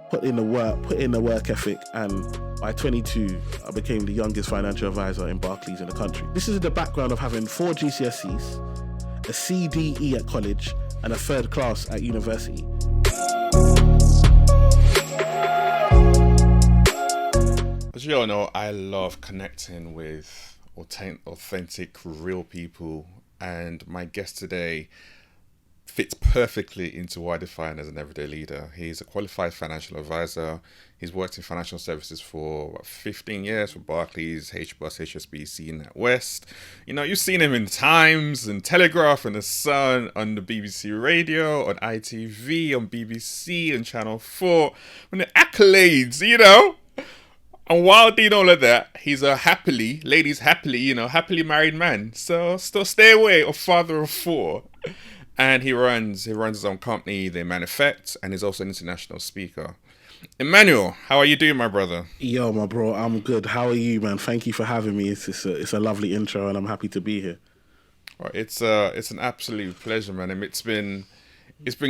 put in the work ethic, and by 22, I became the youngest financial advisor in Barclays in the country. This is the background of having 4 GCSEs, a CDE at college, and a 3rd class at university. As you all know, I love connecting with authentic, real people, and my guest today fits perfectly into what I define as an everyday leader. He's a qualified financial advisor. He's worked in financial services for 15 years for Barclays, HBUS, HSBC, NatWest. You know, you've seen him in Times and Telegraph and The Sun, on the BBC Radio, on ITV, on BBC and Channel 4. And the accolades, you know. And while doing all of that, he's a happily married man. So still stay away, a father of 4. And he runs his own company, They Manufacture, and he's also an international speaker. Emmanuel, how are you doing, my brother? Yo, my bro, I'm good. How are you, man? Thank you for having me. It's a lovely intro, and I'm happy to be here. Well, it's an absolute pleasure, man. And it's been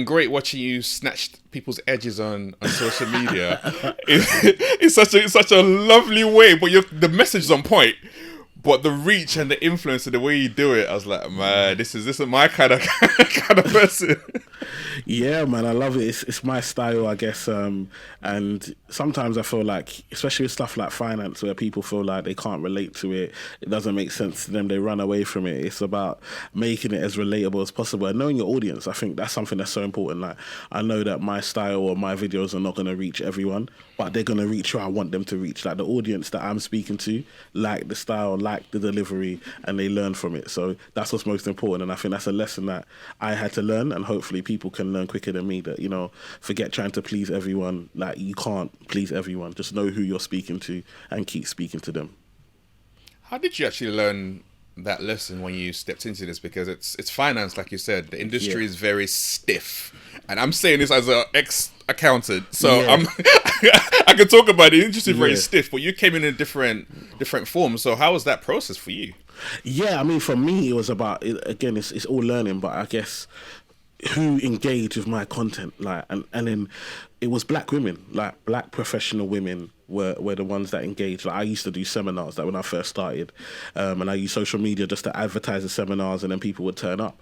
great watching you snatch people's edges on social media. It's such a lovely way, but the message is on point. But the reach and the influence of the way you do it, I was like, man, this is my kind of person. Yeah, man, I love it. It's my style, I guess. And sometimes I feel like, especially with stuff like finance, where people feel like they can't relate to it, it doesn't make sense to them, they run away from it. It's about making it as relatable as possible and knowing your audience. I think that's something that's so important. Like, I know that my style or my videos are not going to reach everyone, but they're going to reach who I want them to reach. Like the audience that I'm speaking to, like the style, like the delivery, and they learn from it. So that's what's most important. And I think that's a lesson that I had to learn, and hopefully people can learn quicker than me, that, you know, forget trying to please everyone. Like, you can't please everyone. Just know who you're speaking to and keep speaking to them. How did you actually learn that lesson when you stepped into this? Because it's finance, like you said. The industry is very stiff, and I'm saying this as an ex-accountant, so I can talk about the industry very stiff. But you came in a different form. So how was that process for you? Yeah, I mean, for me, it was about, again, it's all learning, but I guess who engaged with my content, like, and then it was black women, like black professional women were the ones that engaged. Like, I used to do seminars, like when I first started, and I used social media just to advertise the seminars, and then people would turn up.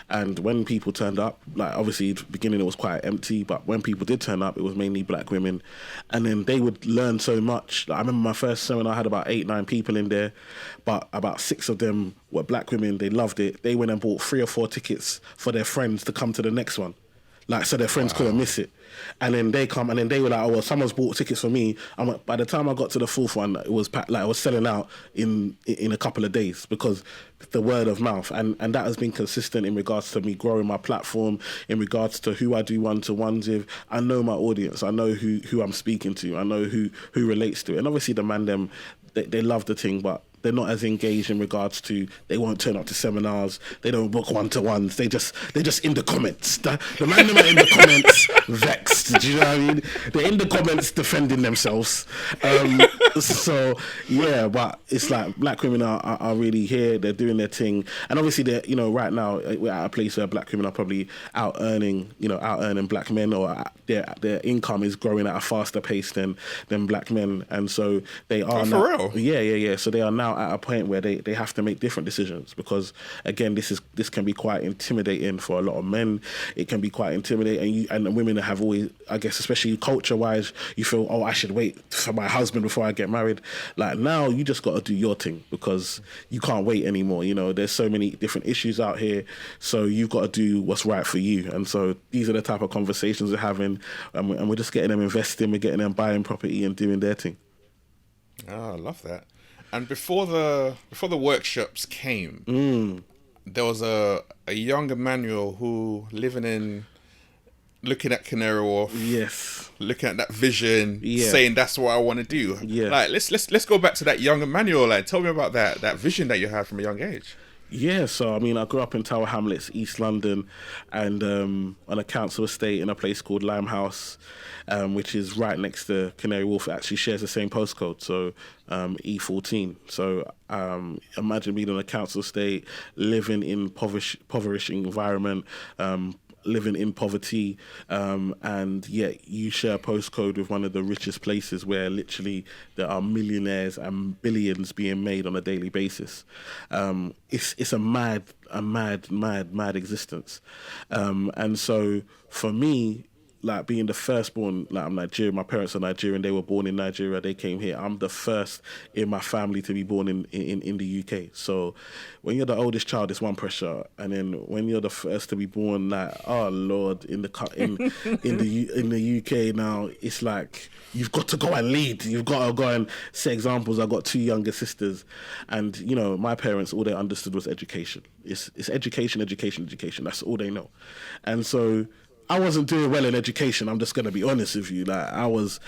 And when people turned up, like, obviously at the beginning it was quite empty, but when people did turn up, it was mainly black women, and then they would learn so much. Like, I remember my first seminar had about 8-9 people in there, but about 6 of them were black women. They loved it. They went and bought 3 or 4 tickets for their friends to come to the next one. Like, so their friends couldn't miss it. And then they come, and then they were like, oh, well, someone's bought tickets for me. And by the time I got to the 4th one, it was packed, like, I was selling out in a couple of days, because the word of mouth. And that has been consistent in regards to me growing my platform, in regards to who I do one-to-ones with. I know my audience. I know who I'm speaking to. I know who relates to it. And obviously the man, them, they love the thing, but they're not as engaged in regards to, they won't turn up to seminars, they don't book one-to-ones, they're just in the comments. The man them are in the comments vexed, do you know what I mean? They're in the comments defending themselves. So yeah, but it's like black women are really here, they're doing their thing. And obviously they're, you know, right now we're at a place where black women are probably out earning black men, or their income is growing at a faster pace than black men. And so they are for real? Yeah. So they are now at a point where they have to make different decisions, because again, this can be quite intimidating for a lot of men. It can be quite intimidating, and women have always, I guess, especially culture wise, you feel, oh, I should wait for my husband before I get married. Like, now you just got to do your thing, because you can't wait anymore. You know, there's so many different issues out here, so you've got to do what's right for you. And so these are the type of conversations we're having, and we're just getting them investing, we're getting them buying property and doing their thing. Oh, I love that. And before the workshops came, there was a young Emmanuel who looking at Canary Wharf, looking at that vision, saying that's what I want to do. Yeah. Like, let's go back to that young Emmanuel. Like, tell me about that vision that you had from a young age. Yeah, so I mean, I grew up in Tower Hamlets, East London, and on a council estate in a place called Limehouse, which is right next to Canary Wharf. It actually shares the same postcode, so E14. So imagine being on a council estate, living in impoverished environment, living in poverty, and yet you share a postcode with one of the richest places where literally there are millionaires and billions being made on a daily basis. It's a mad existence. And so for me, like being the firstborn, like I'm Nigerian, my parents are Nigerian, they were born in Nigeria, they came here. I'm the first in my family to be born in the UK. So when you're the oldest child, it's one pressure, and then when you're the first to be born, like, oh Lord, in the UK now, it's like you've got to go and lead. You've got to go and set examples. I've got 2 younger sisters, and you know, my parents, all they understood was education. It's education. That's all they know, and so I wasn't doing well in education. I'm just gonna be honest with you. Like I was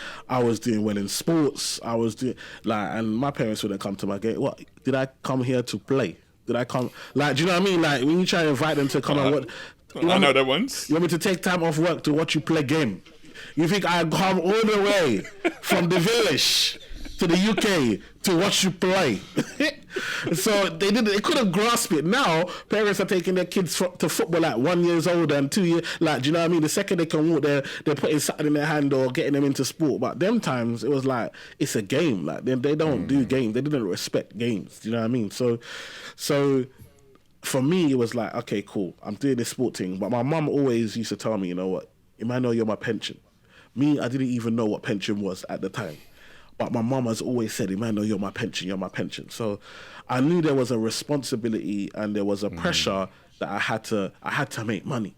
doing well in sports. I was doing and my parents wouldn't come to my gate. What, did I come here to play? Did I come? Like, do you know what I mean? Like when you try to invite them to come and what? I know that ones. You want me to take time off work to watch you play game? You think I come all the way from the village to the UK to watch you play? So they couldn't grasp it. Now parents are taking their kids to football at 1 year old and 2 years. Like, do you know what I mean? The second they can walk, they're putting something in their hand or getting them into sport. But them times it was like it's a game. Like they don't do games. They didn't respect games. Do you know what I mean? So for me it was like, okay, cool, I'm doing this sport thing. But my mum always used to tell me, you know what, Emmanuel, you're my pension. Me, I didn't even know what pension was at the time. But my mum has always said, Emmanuel, you're my pension. So I knew there was a responsibility and there was a pressure that I had to make money.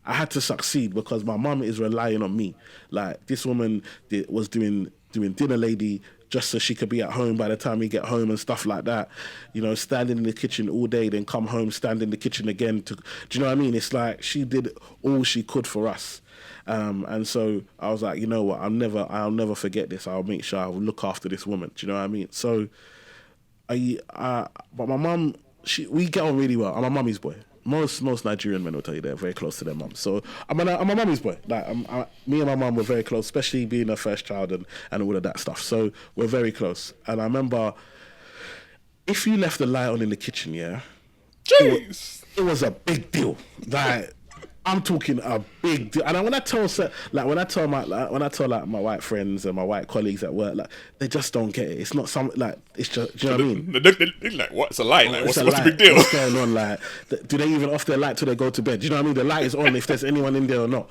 I had to succeed because my mum is relying on me. Like this woman was doing dinner lady just so she could be at home by the time we get home and stuff like that. You know, standing in the kitchen all day, then come home, stand in the kitchen again. Do you know what I mean? It's like she did all she could for us. And so I was like, you know what, I'll never forget this. I'll make sure I'll look after this woman. Do you know what I mean? So but my mum, we get on really well. I'm a mummy's boy. Most Nigerian men will tell you they're very close to their mum. So I'm a mummy's boy. Like me and my mum were very close, especially being her first child and all of that stuff. So we're very close. And I remember if you left the light on in the kitchen, yeah, jeez, it was a big deal. Like I'm talking a big deal. And when I tell my white friends and my white colleagues at work, like they just don't get it. It's not something like it's just. Do you know what I mean? They're like, what's a light? Like, what's the big deal? What's going on? Like, do they even off their light till they go to bed? Do you know what I mean? The light is on if there's anyone in there or not.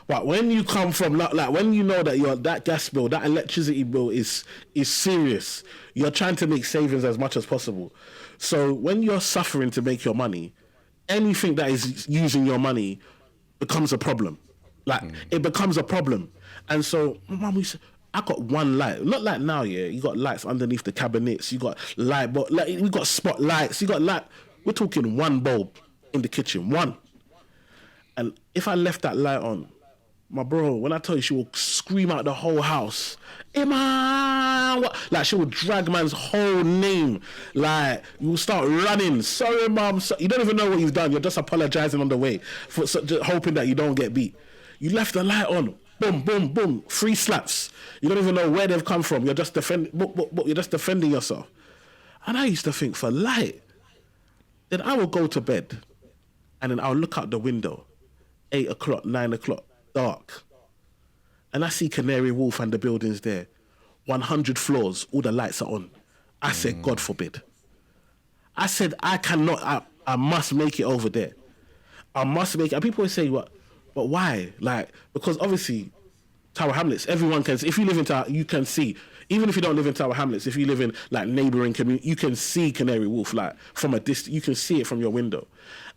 But when you come from like when you know that that gas bill, that electricity bill is serious, you're trying to make savings as much as possible. So when you're suffering to make your money, anything that is using your money becomes a problem. Like it becomes a problem. And so my mum, I got one light. Not like now, yeah. You got lights underneath the cabinets. You got light, but like we got spotlights. You got light. We're talking one bulb in the kitchen, one. And if I left that light on, my bro, when I tell you, she will scream out the whole house, Emma, like she will drag man's whole name. Like you will start running. Sorry, mom. You don't even know what you've done. You're just apologizing on the way, just hoping that you don't get beat. You left the light on. Boom, boom, boom. 3 slaps. You don't even know where they've come from. You're just you're just defending yourself. And I used to think, for light, then I will go to bed, and then I'll look out the window, 8 o'clock, 9 o'clock. Dark, and I see Canary Wharf and the buildings there, 100 floors, all the lights are on. I said, God forbid. I said, I cannot, I must make it over there. I must make it. And people always say, what? But why? Like, because obviously, Tower Hamlets, everyone can see. If you live in Tower, you can see. Even if you don't live in Tower Hamlets, if you live in like neighbouring community, you can see Canary Wharf like from a distance. You can see it from your window.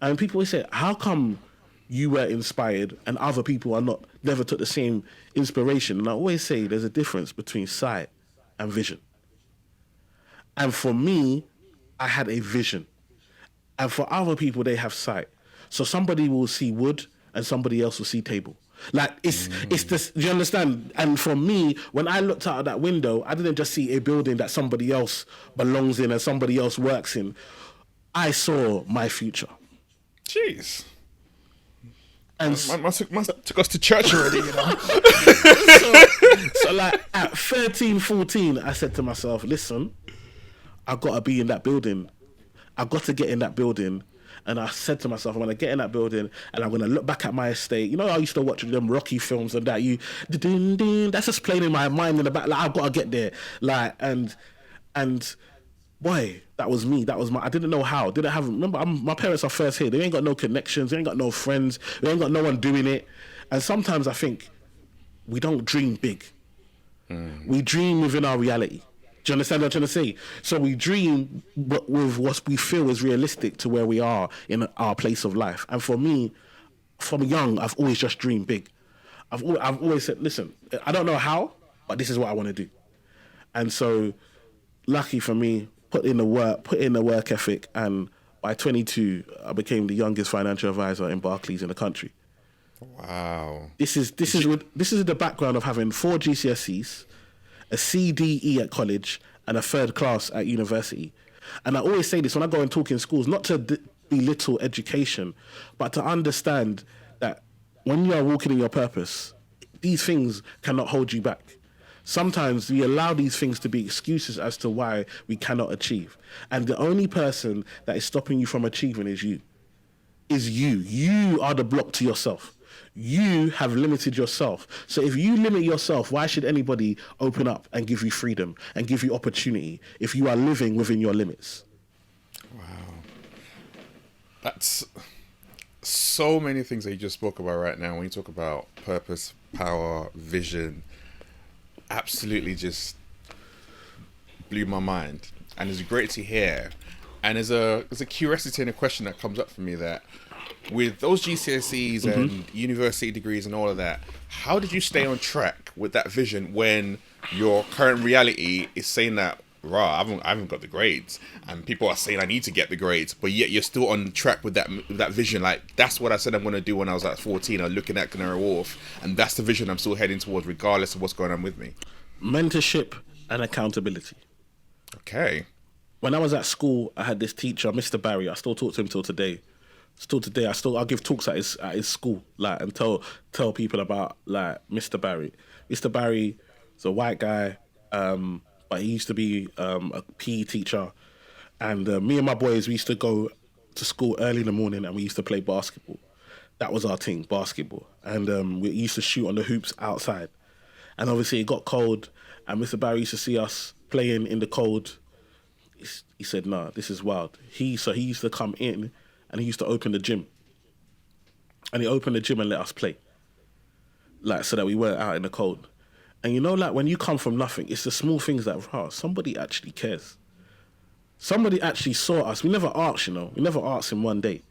And people always say, how come you were inspired and other people never took the same inspiration? And I always say there's a difference between sight and vision. And for me, I had a vision. And for other people, they have sight. So somebody will see wood and somebody else will see table. Like it's this, do you understand? And for me, when I looked out of that window, I didn't just see a building that somebody else belongs in and somebody else works in. I saw my future. Jeez. And must took us to church already, you know. so like at 13, 14, I said to myself, listen, I've got to be in that building. I've got to get in that building And I said to myself, I'm going to get in that building and I'm going to look back at my estate. You know, I used to watch them Rocky films and that. That's just playing in my mind in the back. Like, I've got to get there. Like, and boy, that was me. I didn't know how. Remember, my parents are first here. They ain't got no connections. They ain't got no friends. They ain't got no one doing it. And sometimes I think we don't dream big. We dream within our reality. Do you understand what I'm trying to say? So we dream with what we feel is realistic to where we are in our place of life. And for me, from young, I've always just dreamed big. I've always said, listen, I don't know how, but this is what I want to do. And so, lucky for me, put in the work ethic, and by 22, I became the youngest financial advisor in Barclays in the country. Wow. This is the background of having 4 GCSEs, a CDE at college, and a 3rd class at university. And I always say this when I go and talk in schools, not to belittle education, but to understand that when you are walking in your purpose, these things cannot hold you back. Sometimes we allow these things to be excuses as to why we cannot achieve. And the only person that is stopping you from achieving is you. You are the block to yourself. You have limited yourself. So if you limit yourself, why should anybody open up and give you freedom and give you opportunity if you are living within your limits? Wow. That's so many things that you just spoke about right now. When you talk about purpose, power, vision, absolutely just blew my mind. And it's great to hear. And there's a curiosity and a question that comes up for me, that with those GCSEs and university degrees and all of that, how did you stay on track with that vision when your current reality is saying that, I haven't got the grades, and people are saying I need to get the grades, but yet you're still on track with that vision? Like, that's what I said I'm going to do when I was at 14. I was looking at Canary Wharf, and that's the vision I'm still heading towards regardless of what's going on with me. Mentorship and accountability. Okay. When I was at school, I had this teacher, Mr. Barry. I still talk to him till today. I'll give talks at his school, like, and tell people about, like, Mr. Barry. Mr. Barry is a white guy, but he used to be a PE teacher, and me and my boys, we used to go to school early in the morning and we used to play basketball. That was our thing, basketball, and we used to shoot on the hoops outside. And obviously it got cold, and Mr. Barry used to see us playing in the cold. He said, "Nah, this is wild." He used to come in. And he used to open the gym. And he opened the gym and let us play. Like, so that we weren't out in the cold. And you know, like, when you come from nothing, it's the small things that, somebody actually cares. Somebody actually saw us. We never asked, We never asked him one day.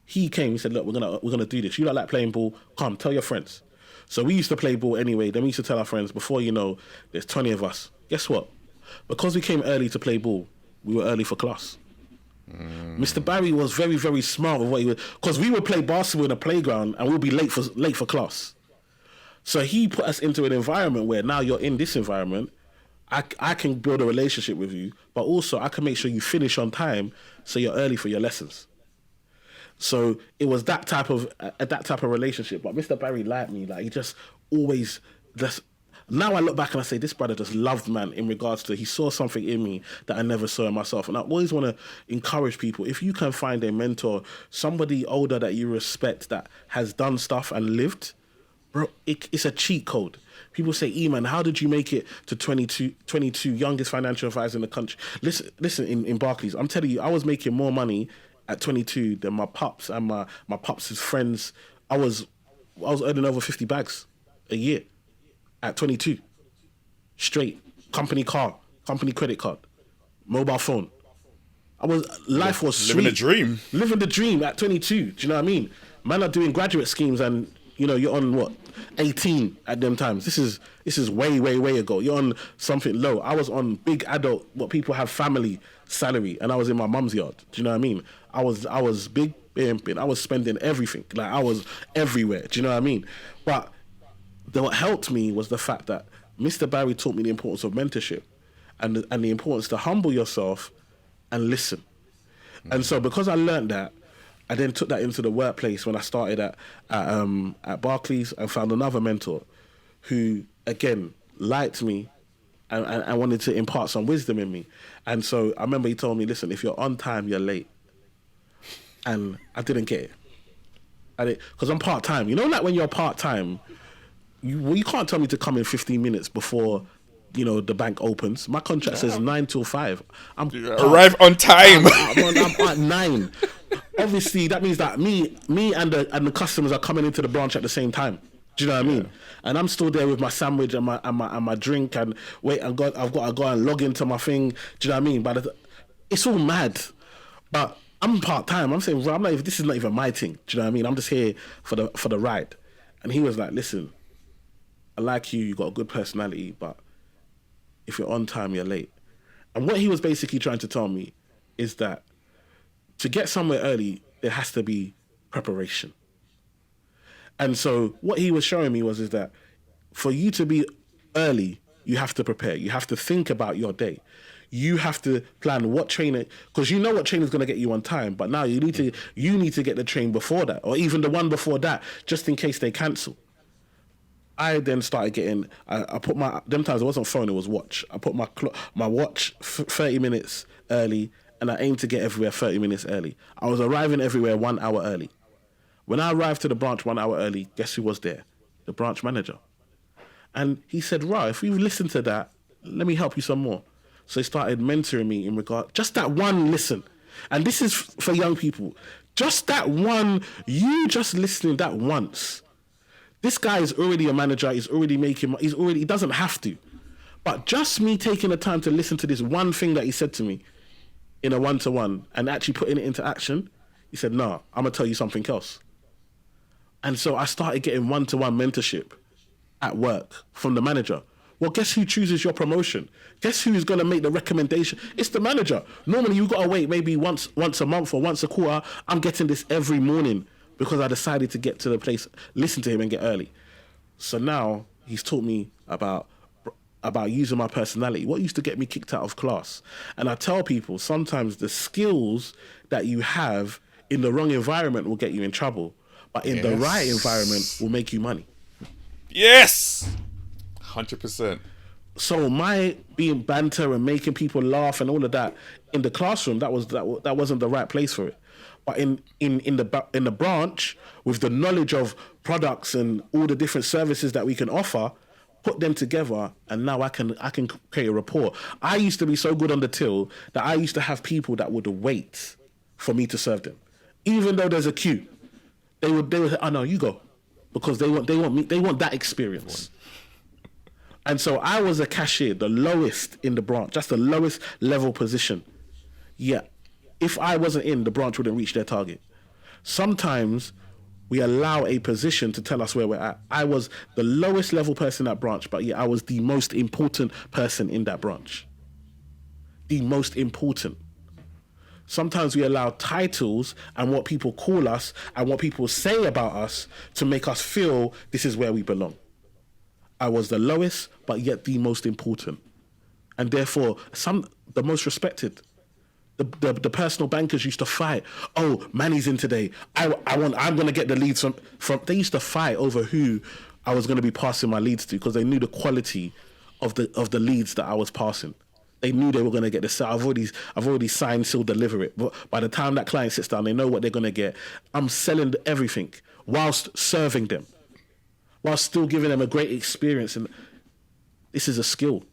He came, he said, "Look, we're gonna do this. You don't like playing ball? Come, tell your friends." So we used to play ball anyway. Then we used to tell our friends, before you know, there's 20 of us. Guess what? Because we came early to play ball, we were early for class. Mr. Barry was very, very smart with what he was, because we would play basketball in a playground and we'll be late for class. So he put us into an environment where now you're in this environment. I can build a relationship with you, but also I can make sure you finish on time so you're early for your lessons. So it was that type of relationship. But Mr. Barry liked me. Like, he just always just. Now I look back and I say, this brother just loved, man, in regards to, he saw something in me that I never saw in myself. And I always want to encourage people, if you can find a mentor, somebody older that you respect that has done stuff and lived, bro, it's a cheat code. People say, "E-man, how did you make it to 22, youngest financial advisor in the country?" Listen, in Barclays, I'm telling you, I was making more money at 22 than my pups and my pups' friends. I was earning over 50 bags a year. At 22, straight, company car, company credit card, mobile phone. Life was sweet. Living the dream at 22. Do you know what I mean? Man are doing graduate schemes, and you're on what, 18 at them times. This is way, way, way ago. You're on something low. I was on big adult, what people have, family salary, and I was in my mum's yard. Do you know what I mean? I was big pimping. I was spending everything. Like, I was everywhere. Do you know what I mean? But what helped me was the fact that Mr. Barry taught me the importance of mentorship and the importance to humble yourself and listen. And so because I learned that, I then took that into the workplace when I started at Barclays, and found another mentor who, again, liked me and wanted to impart some wisdom in me. And so I remember he told me, "Listen, if you're on time, you're late." and I didn't get it. Because I'm part-time. You know, like when you're part-time, you can't tell me to come in 15 minutes before, you know, the bank opens. My contract says 9 till 5. Arrive on time. I'm at 9. Obviously, that means that me and the customers are coming into the branch at the same time. Do you know what I mean? And I'm still there with my sandwich and my drink, and I've got to go and log into my thing. Do you know what I mean? But it's all mad. But I'm part-time. I'm saying, well, this is not even my thing. Do you know what I mean? I'm just here for the ride. And he was like, listen, I like you got a good personality, but if you're on time, you're late. And what he was basically trying to tell me is that to get somewhere early, there has to be preparation. And so what he was showing me is that for you to be early, you have to prepare. You have to think about your day. You have to plan what train, because you know what train is going to get you on time. But now you need to get the train before that, or even the one before that, just in case they cancel. I then started getting. I put them times it wasn't phone, it was watch. I put my watch 30 minutes early, and I aimed to get everywhere 30 minutes early. I was arriving everywhere 1 hour early. When I arrived to the branch 1 hour early, guess who was there? The branch manager. And he said, "Right, if you listen to that, let me help you some more." So he started mentoring me in regard, just that one listen. And this is for young people. Just that one, you just listening that once. This guy is already a manager, he doesn't have to. But just me taking the time to listen to this one thing that he said to me in a one-to-one and actually putting it into action, he said, "No, I'm going to tell you something else." And so I started getting one-to-one mentorship at work from the manager. Well, guess who chooses your promotion? Guess who's going to make the recommendation? It's the manager. Normally, you've got to wait maybe once a month or once a quarter. I'm getting this every morning because I decided to get to the place, listen to him and get early. So now he's taught me about using my personality, what used to get me kicked out of class. And I tell people sometimes the skills that you have in the wrong environment will get you in trouble, but in the right environment will make you money. Yes! 100%. So my being banter and making people laugh and all of that in the classroom, that wasn't the right place for it. But in the branch, with the knowledge of products and all the different services that we can offer, put them together, and now I can create a rapport. I used to be so good on the till that I used to have people that would wait for me to serve them, even though there's a queue. They would say, "Oh no, you go," because they want that experience. And so I was a cashier, the lowest in the branch, just the lowest level position. Yeah, if I wasn't in, the branch wouldn't reach their target. Sometimes we allow a position to tell us where we're at. I was the lowest level person in that branch, but yeah, I was the most important person in that branch. The most important. Sometimes we allow titles and what people call us and what people say about us to make us feel this is where we belong. I was the lowest, but yet the most important. And therefore, the most respected. The personal bankers used to fight. "Oh, Manny's in today. I'm going to get the leads from. They used to fight over who I was going to be passing my leads to because they knew the quality of the leads that I was passing. They knew they were going to get the. I've already signed, sealed, deliver it. But by the time that client sits down, they know what they're going to get. I'm selling everything whilst serving them, whilst still giving them a great experience. And this is a skill.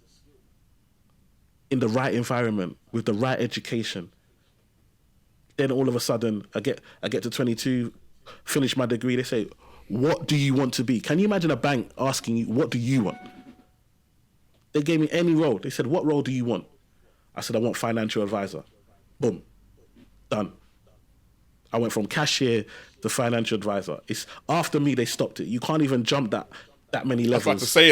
In the right environment, with the right education. Then all of a sudden, I get to 22, finish my degree. They say, "What do you want to be?" Can you imagine a bank asking you, "What do you want?" They gave me any role. They said, "What role do you want?" I said, "I want financial advisor." Boom, done. I went from cashier to financial advisor. It's after me they stopped it. You can't even jump that many levels. I was about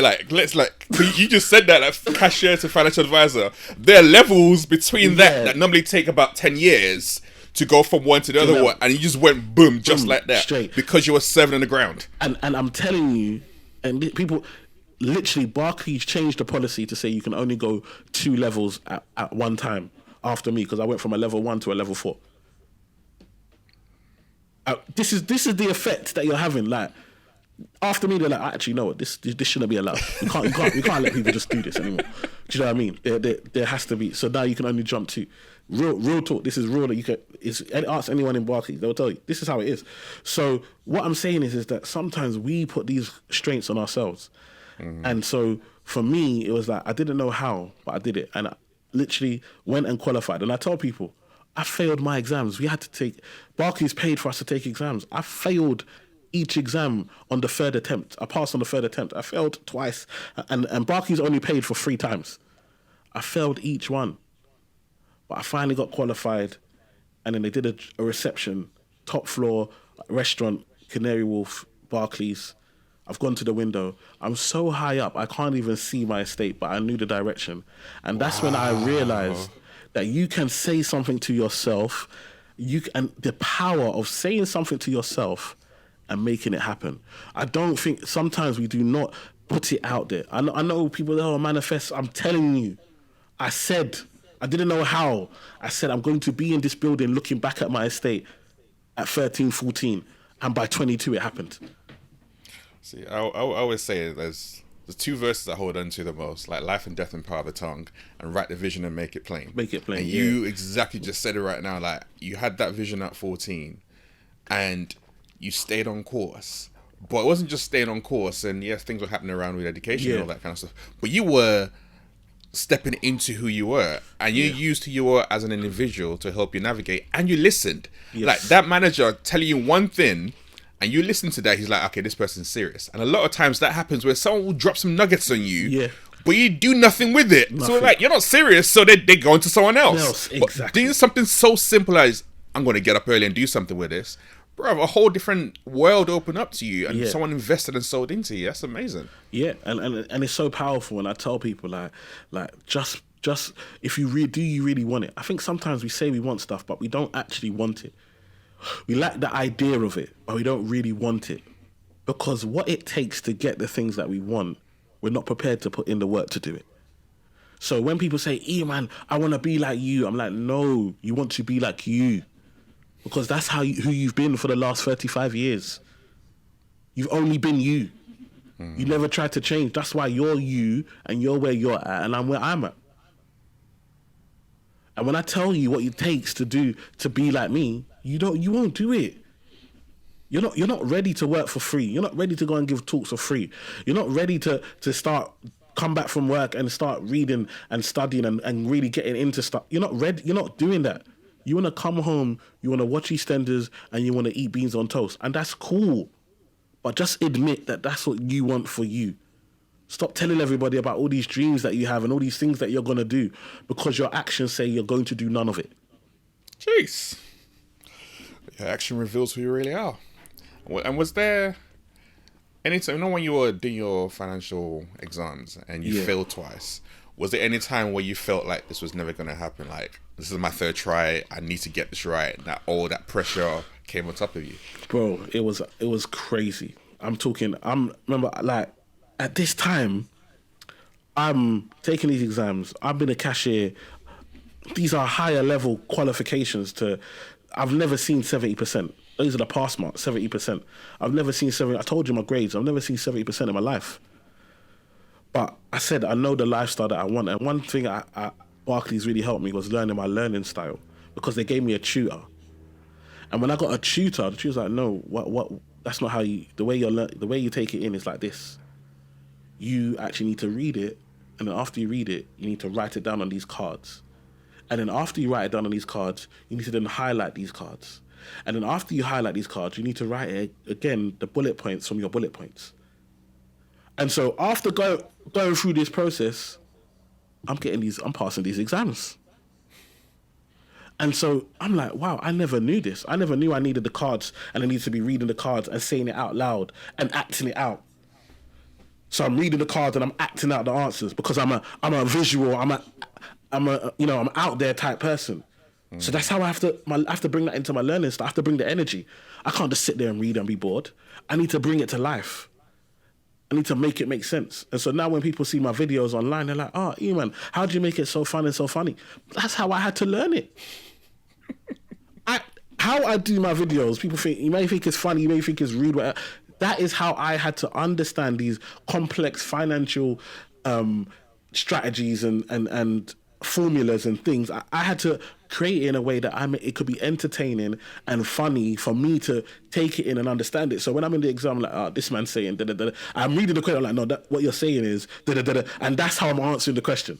to say, you just said that, cashier to financial advisor. There are levels between that normally take about 10 years to go from one to the other one, and you just went boom, just like that, straight, because you were serving on the ground. And I'm telling you, and people, literally, Barclays changed the policy to say you can only go 2 levels at one time after me, because I went from a level 1 to a level 4. This is the effect that you're having, like. After me, they're like, "Actually, no, this shouldn't be allowed. We can't let people just do this anymore." Do you know what I mean? There has to be. So now you can only jump to real talk. This is real that you can. Ask anyone in Barclays, they'll tell you this is how it is. So what I'm saying is that sometimes we put these restraints on ourselves, and so for me it was like I didn't know how, but I did it, and I literally went and qualified. And I tell people, I failed my exams. We had to take Barclays paid for us to take exams. I failed each exam on the third attempt. I passed on the third attempt. I failed twice, and Barclays only paid for 3 times. I failed each one, but I finally got qualified, and then they did a reception, top floor, restaurant, Canary Wharf, Barclays. I've gone to the window. I'm so high up, I can't even see my estate, but I knew the direction. And that's when I realized that you can say something to yourself, and the power of saying something to yourself and making it happen. I don't think, sometimes we do not put it out there. I know people, manifest. I'm telling you, I said, I didn't know how. I said, I'm going to be in this building looking back at my estate at 13, 14. And by 22, it happened. See, I always say there's 2 verses I hold on to the most, like life and death and power of the tongue, and write the vision and make it plain. Make it plain. And you exactly just said it right now. Like, you had that vision at 14 and you stayed on course. But it wasn't just staying on course, and yes, things were happening around with education and all that kind of stuff. But you were stepping into who you were, and you used who you were as an individual to help you navigate, and you listened. Like, that manager telling you one thing, and you listen to that, he's like, okay, this person's serious. And a lot of times that happens where someone will drop some nuggets on you, but you do nothing with it. Nothing. So like, you're not serious, so they go into someone else. Exactly. But doing something so simple as, I'm going to get up early and do something with this, bro, a whole different world opened up to you, and someone invested and sold into you. That's amazing. Yeah, and it's so powerful. And I tell people, like just if you do you really want it? I think sometimes we say we want stuff, but we don't actually want it. We like the idea of it, but we don't really want it. Because what it takes to get the things that we want, we're not prepared to put in the work to do it. So when people say, man, I want to be like you, I'm like, no, you want to be like you. Because that's who you've been for the last 35 years. You've only been you. You never tried to change. That's why you're you, and you're where you're at, and I'm where I'm at. And when I tell you what it takes to be like me, you won't do it. You're not ready to work for free. You're not ready to go and give talks for free. You're not ready to come back from work and start reading and studying and really getting into stuff. You're not ready. You're not doing that. You want to come home, you want to watch EastEnders, and you want to eat beans on toast. And that's cool. But just admit that that's what you want for you. Stop telling everybody about all these dreams that you have and all these things that you're going to do, because your actions say you're going to do none of it. Jeez. Your action reveals who you really are. And was there any time, when you were doing your financial exams and you failed twice, was there any time where you felt like this was never going to happen? Like, this is my 3rd try, I need to get this right. That all that pressure came on top of you. Bro, it was crazy. Remember, like, at this time, I'm taking these exams. I've been a cashier. These are higher level qualifications I've never seen 70%. These are the pass marks, 70%. I've never seen 70%. I told you my grades. I've never seen 70% in my life. But I said, I know the lifestyle that I want. And one thing Barclays really helped me was learning my learning style, because they gave me a tutor. And when I got a tutor, the tutor was like, no, what? That's not how the way you take it in is like this. You actually need to read it. And then after you read it, you need to write it down on these cards. And then after you write it down on these cards, you need to then highlight these cards. And then after you highlight these cards, you need to write again the bullet points from your bullet points. And so after going through this process, I'm passing these exams. And so I'm like, wow, I never knew this. I never knew I needed the cards, and I needed to be reading the cards and saying it out loud and acting it out. So I'm reading the cards and I'm acting out the answers, because I'm a visual, I'm out there type person. So that's how I have to bring that into my learning style. I have to bring the energy. I can't just sit there and read and be bored. I need to bring it to life. I need to make it make sense. And so now when people see my videos online, they're like, oh, man, how do you make it so fun and so funny? That's how I had to learn it. How I do my videos, people think, you may think it's funny, you may think it's rude, whatever. That is how I had to understand these complex financial strategies and formulas and things. I had to create it in a way that it could be entertaining and funny for me to take it in and understand it. So when I'm in the exam, I'm like, oh, this man's saying da da da. I'm reading the question, I'm like, no, what you're saying is da da da, and that's how I'm answering the question.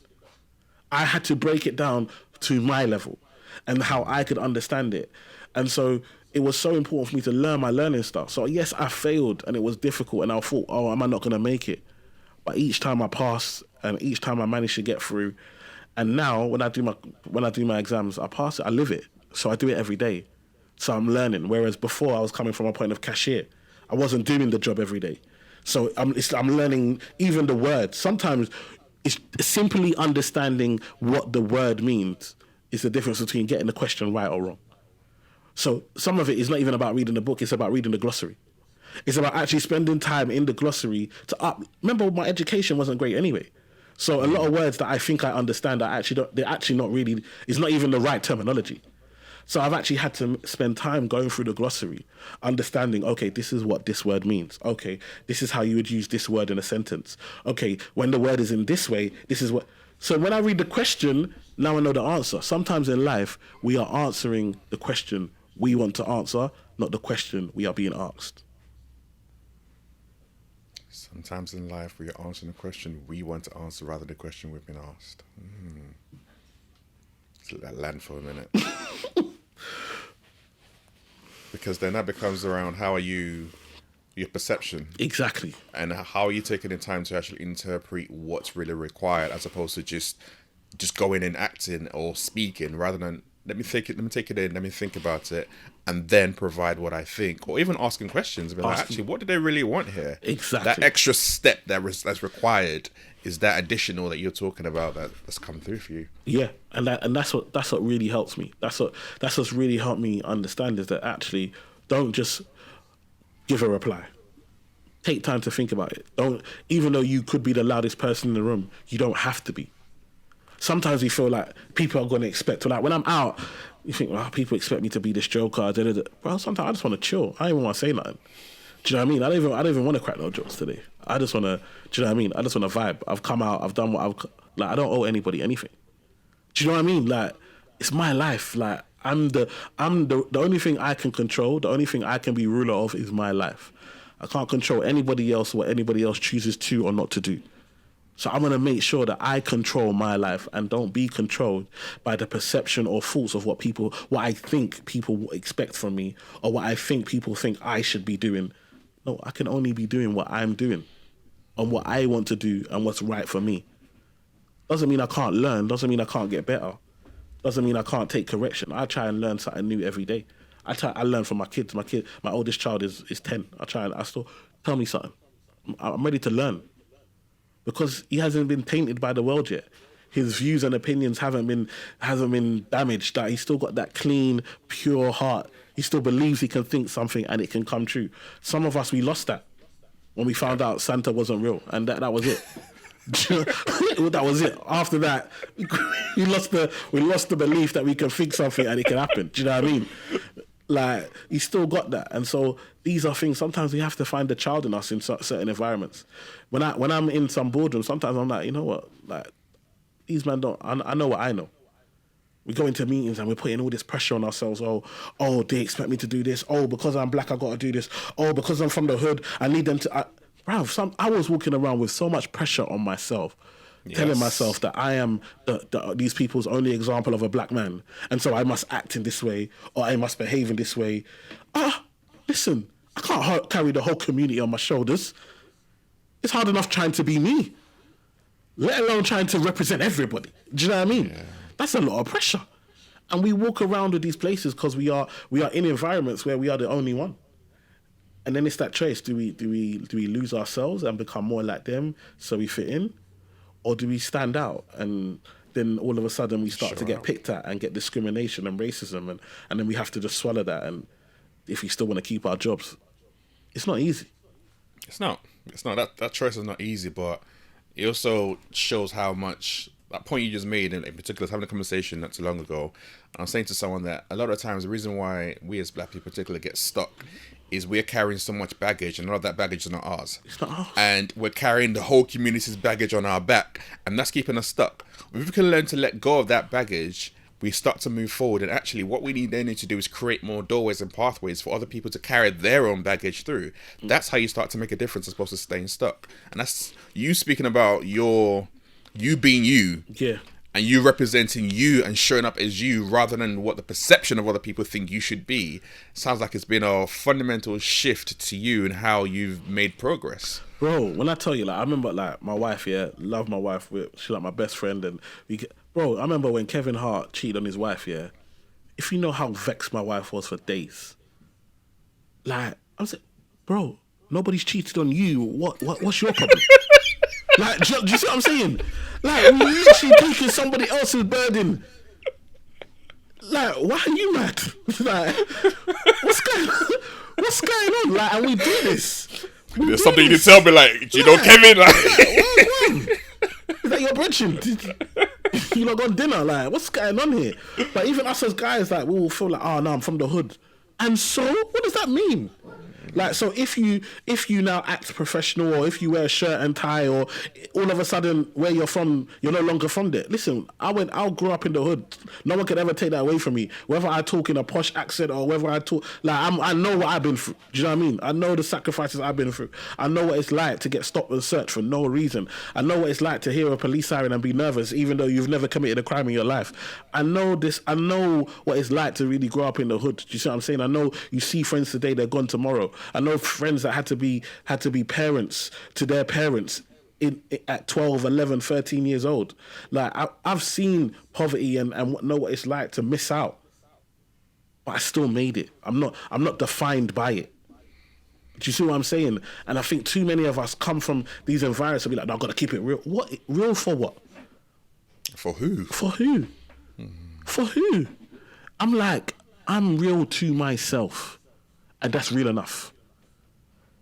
I had to break it down to my level and how I could understand it. And so it was so important for me to learn my learning stuff. So yes, I failed and it was difficult and I thought, oh, am I not going to make it? But each time I passed and each time I managed to get through. And now when I do my exams, I pass it, I live it. So I do it every day. So I'm learning. Whereas before I was coming from a point of cashier. I wasn't doing the job every day. So I'm learning even the words. Sometimes it's simply understanding what the word means is the difference between getting the question right or wrong. So some of it is not even about reading the book, it's about reading the glossary. It's about actually spending time in the glossary remember, my education wasn't great anyway. So a lot of words that I think I understand they're actually not really, it's not even the right terminology. So I've actually had to spend time going through the glossary, understanding, okay, this is what this word means. Okay, this is how you would use this word in a sentence. Okay, when the word is in this way, this is what. So when I read the question, now I know the answer. Sometimes in life, we are answering the question we want to answer, not the question we are being asked. Sometimes in life, we are answering the question we want to answer rather than the question we've been asked. Let's let that land for a minute. Because then that becomes around how are you, your perception. Exactly. And how are you taking the time to actually interpret what's really required as opposed to just going and acting or speaking rather than let me take it in, let me think about it, and then provide what I think, or even asking questions. Like, actually, what do they really want here? Exactly. That extra step that's required is that additional that you're talking about that's come through for you. Yeah, and that's what really helps me. That's what's really helped me understand is that actually don't just give a reply. Take time to think about it. Don't, even though you could be the loudest person in the room, you don't have to be. Sometimes we feel like people are going to expect, like when I'm out, you think, well, people expect me to be this joker. Well, sometimes I just want to chill. I don't even want to say nothing. Do you know what I mean? I don't even want to crack no jokes today. I just want to, do you know what I mean? I just want to vibe. I've come out, I've done I don't owe anybody anything. Do you know what I mean? Like, it's my life. Like, I'm the only thing I can control, the only thing I can be ruler of is my life. I can't control anybody else, what anybody else chooses to or not to do. So I'm going to make sure that I control my life and don't be controlled by the perception or thoughts of what I think people expect from me or what I think people think I should be doing. No, I can only be doing what I'm doing and what I want to do and what's right for me. Doesn't mean I can't learn. Doesn't mean I can't get better. Doesn't mean I can't take correction. I try and learn something new every day. I learn from my kids. My oldest child is 10. I still tell me something. I'm ready to learn. Because he hasn't been tainted by the world yet. His views and opinions hasn't been damaged. That he's still got that clean, pure heart. He still believes he can think something and it can come true. Some of us, we lost that when we found out Santa wasn't real, and that was it. That was it. After that, we lost the belief that we can think something and it can happen. Do you know what I mean? Like, he still got that. And so these are things, sometimes we have to find the child in us in certain environments. When I'm in some boardroom, sometimes I'm like, you know what? Like, these men don't, I know what I know. We go into meetings and we're putting all this pressure on ourselves. Oh, they expect me to do this. Oh, because I'm black, I got to do this. Oh, because I'm from the hood, I need them to... I was walking around with so much pressure on myself. Yes. Telling myself that I am these people's only example of a black man, and so I must act in this way or I must behave in this way. Listen, I can't carry the whole community on my shoulders. It's hard enough trying to be me, let alone trying to represent everybody. Do you know what I mean? Yeah. That's a lot of pressure, and we walk around with these places because we are in environments where we are the only one. And then it's that choice: do we lose ourselves and become more like them so we fit in? Or do we stand out and then all of a sudden we start to get picked at and get discrimination and racism and then we have to just swallow that, and if we still want to keep our jobs, it's not easy. It's not. That choice is not easy, but it also shows how much that point you just made in particular, having a conversation not too long ago. And I was saying to someone that a lot of times the reason why we as black people particularly get stuck is we're carrying so much baggage, and a lot of that baggage is not ours. It's not ours. And we're carrying the whole community's baggage on our back, and that's keeping us stuck. If we can learn to let go of that baggage, we start to move forward. And actually, what we need to do is create more doorways and pathways for other people to carry their own baggage through. That's how you start to make a difference as opposed to staying stuck. And that's you speaking about you being you. Yeah. And you representing you and showing up as you rather than what the perception of other people think you should be. Sounds like it's been a fundamental shift to you and how you've made progress. Bro, when I tell you, like, I remember, like, my wife, yeah, love my wife. She's like my best friend. And bro, I remember when Kevin Hart cheated on his wife, yeah. If you know how vexed my wife was for days. Like, I was like, bro, nobody's cheated on you. What's your problem? Like, do you see what I'm saying? Like, we're literally taking somebody else's burden. Like, why are you mad? Like, what's going on? Like, and we do this. There's something you need to tell me, like, do you know Kevin? Like, is that your brethren? You not got dinner? Like, what's going on here? But even us as guys, like, we will feel like, oh no, I'm from the hood. And so, what does that mean? Like, so if you now act professional, or if you wear a shirt and tie, or all of a sudden where you're from, you're no longer from there. Listen, I grew up in the hood. No one could ever take that away from me. Whether I talk in a posh accent or whether I talk, like, I know what I've been through. Do you know what I mean? I know the sacrifices I've been through. I know what it's like to get stopped and searched for no reason. I know what it's like to hear a police siren and be nervous, even though you've never committed a crime in your life. I know this. I know what it's like to really grow up in the hood. Do you see what I'm saying? I know you see friends today, they're gone tomorrow. I know friends that had to be parents to their parents at 12, 11, 13 years old. Like, I've seen poverty and know what it's like to miss out. But I still made it. I'm not defined by it. Do you see what I'm saying? And I think too many of us come from these environments and be like, no, I've got to keep it real. What? Real for what? For who? For who? For who? I'm like, I'm real to myself. And that's real enough.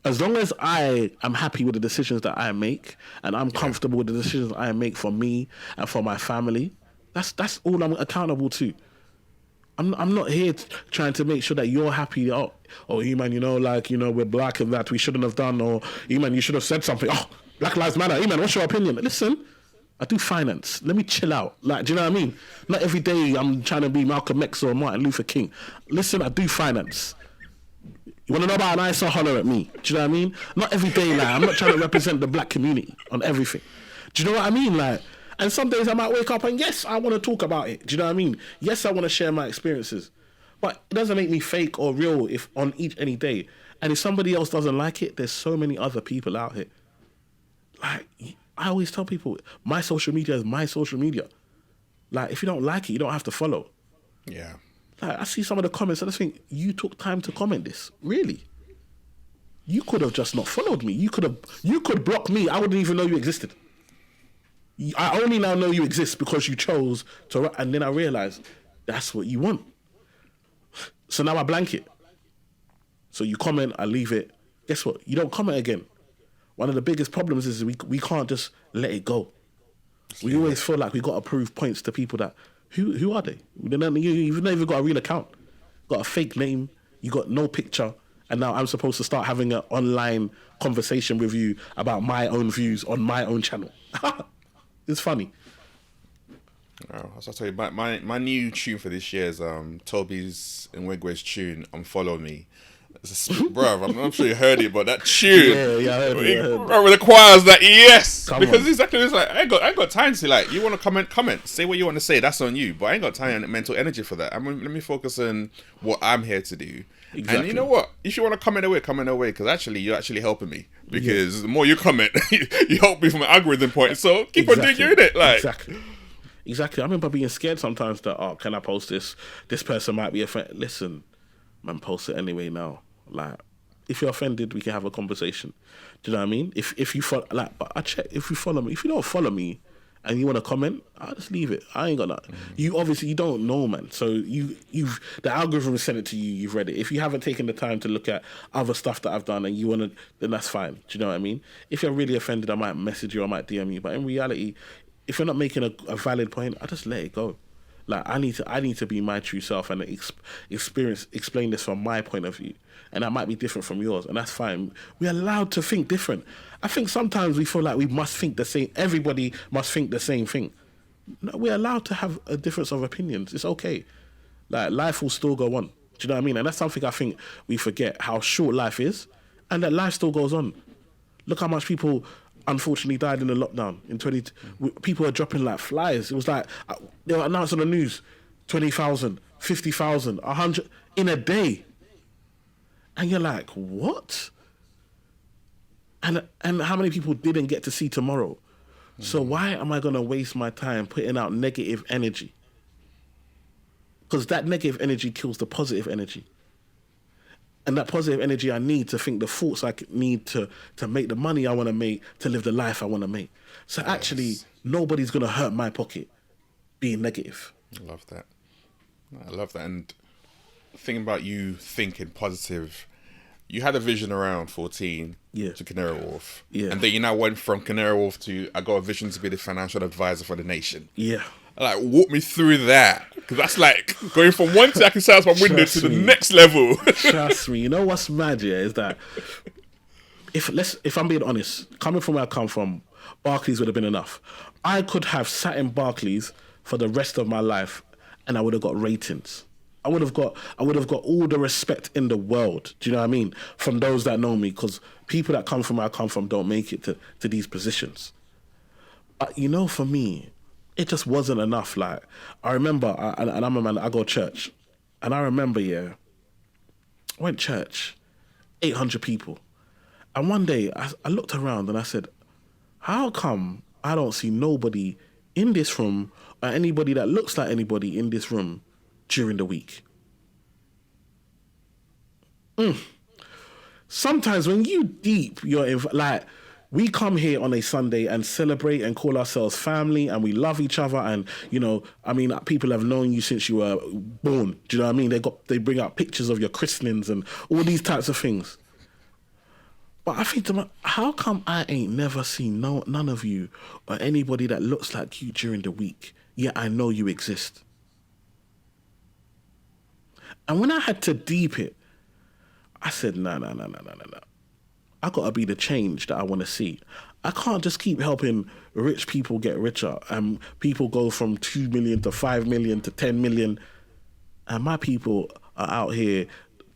As long as I am happy with the decisions that I make, and I'm comfortable with the decisions I make for me and for my family, that's all I'm accountable to. I'm not here trying to make sure that you're happy. Oh, man, we're black and that we shouldn't have done. Or, man, you should have said something. Oh, Black Lives Matter. Man, what's your opinion? Listen, I do finance. Let me chill out. Like, do you know what I mean? Not every day I'm trying to be Malcolm X or Martin Luther King. Listen, I do finance. You want to know about an ISA, holler at me. Do you know what I mean? Not every day, like, I'm not trying to represent the black community on everything. Do you know what I mean? Like, and some days I might wake up and yes, I want to talk about it. Do you know what I mean? Yes, I want to share my experiences. But it doesn't make me fake or real if on any day. And if somebody else doesn't like it, there's so many other people out here. Like, I always tell people, my social media is my social media. Like, if you don't like it, you don't have to follow. Yeah. Like, I see some of the comments and I think, you took time to comment this. Really? You could have just not followed me. You could block me. I wouldn't even know you existed. I only now know you exist because you chose to, and then I realized that's what you want. So now I blank it. So you comment, I leave it. Guess what? You don't comment again. One of the biggest problems is we can't just let it go. We always feel like we got to prove points to people that, who are they? You've not even got a real account. Got a fake name. You got no picture. And now I'm supposed to start having an online conversation with you about my own views on my own channel. It's funny. Oh, I'll tell you, my new tune for this year is Toby's and Wegwe's tune, Unfollow Me. Bro, I'm not sure you heard it, but that tune, yeah, I heard it. It requires that yes, Come because on. exactly it's like I ain't got time to, like, you want to comment, say what you want to say, that's on you, but I ain't got time and mental energy for that. Let me focus on what I'm here to do. Exactly. And you know what? If you want to comment away, because actually you're actually helping me, because the more you comment, you help me from an algorithm point. So keep on doing it, like exactly. I remember being scared sometimes that can I post this? This person might be offended. Listen, man, post it anyway now. Like, if you're offended, we can have a conversation. Do you know what I mean? If you follow, like, but I check if you follow me. If you don't follow me and you want to comment, I'll just leave it. I ain't got that. You obviously, you don't know, man. So you've the algorithm sent it to you. You've read it. If you haven't taken the time to look at other stuff that I've done and you want to, then that's fine. Do you know what I mean? If you're really offended, I might message you. I might DM you. But in reality, if you're not making a valid point, I just let it go. Like I need to be my true self and explain this from my point of view, and that might be different from yours, and that's fine. We're allowed to think different. I think sometimes we feel like we must think the same. Everybody must think the same thing. No, we're allowed to have a difference of opinions. It's okay. Like life will still go on. Do you know what I mean? And that's something I think we forget, how short life is, and that life still goes on. Look how much people unfortunately died in the lockdown in 20. People are dropping like flies. It was like they were announced on the news, 20,000, 50,000, 100 in a day, and you're like, what? And how many people didn't get to see tomorrow? So why am I gonna waste my time putting out negative energy? Because that negative energy kills the positive energy. And that positive energy I need to think the thoughts I need to make the money I want to make, to live the life I want to make. So actually, nobody's going to hurt my pocket being negative. I love that. And thinking about you thinking positive, you had a vision around 14 to Canary Wharf. Yeah. And then you now went from Canary Wharf to, I got a vision to be the financial advisor for the nation. Yeah. Like, walk me through that. Because that's like going from one thing I can say out my window to the next level. Trust me. You know what's mad, yeah, is that if I'm being honest, coming from where I come from, Barclays would have been enough. I could have sat in Barclays for the rest of my life and I would have got ratings. I would have got all the respect in the world. Do you know what I mean? From those that know me, because people that come from where I come from don't make it to these positions. But you know, for me, it just wasn't enough. Like, I remember, and I'm a man, I go to church. And I remember, I went to church, 800 people. And one day, I looked around and I said, how come I don't see nobody in this room or anybody that looks like anybody in this room during the week? Sometimes when you deep, like, we come here on a Sunday and celebrate and call ourselves family and we love each other, and, you know, I mean, people have known you since you were born. Do you know what I mean? They bring out pictures of your christenings and all these types of things. But I think to myself, how come I ain't never seen none of you or anybody that looks like you during the week, yet I know you exist? And when I had to deep it, I said, no. I gotta be the change that I want to see. I can't just keep helping rich people get richer and people go from 2 million to 5 million to 10 million. And my people are out here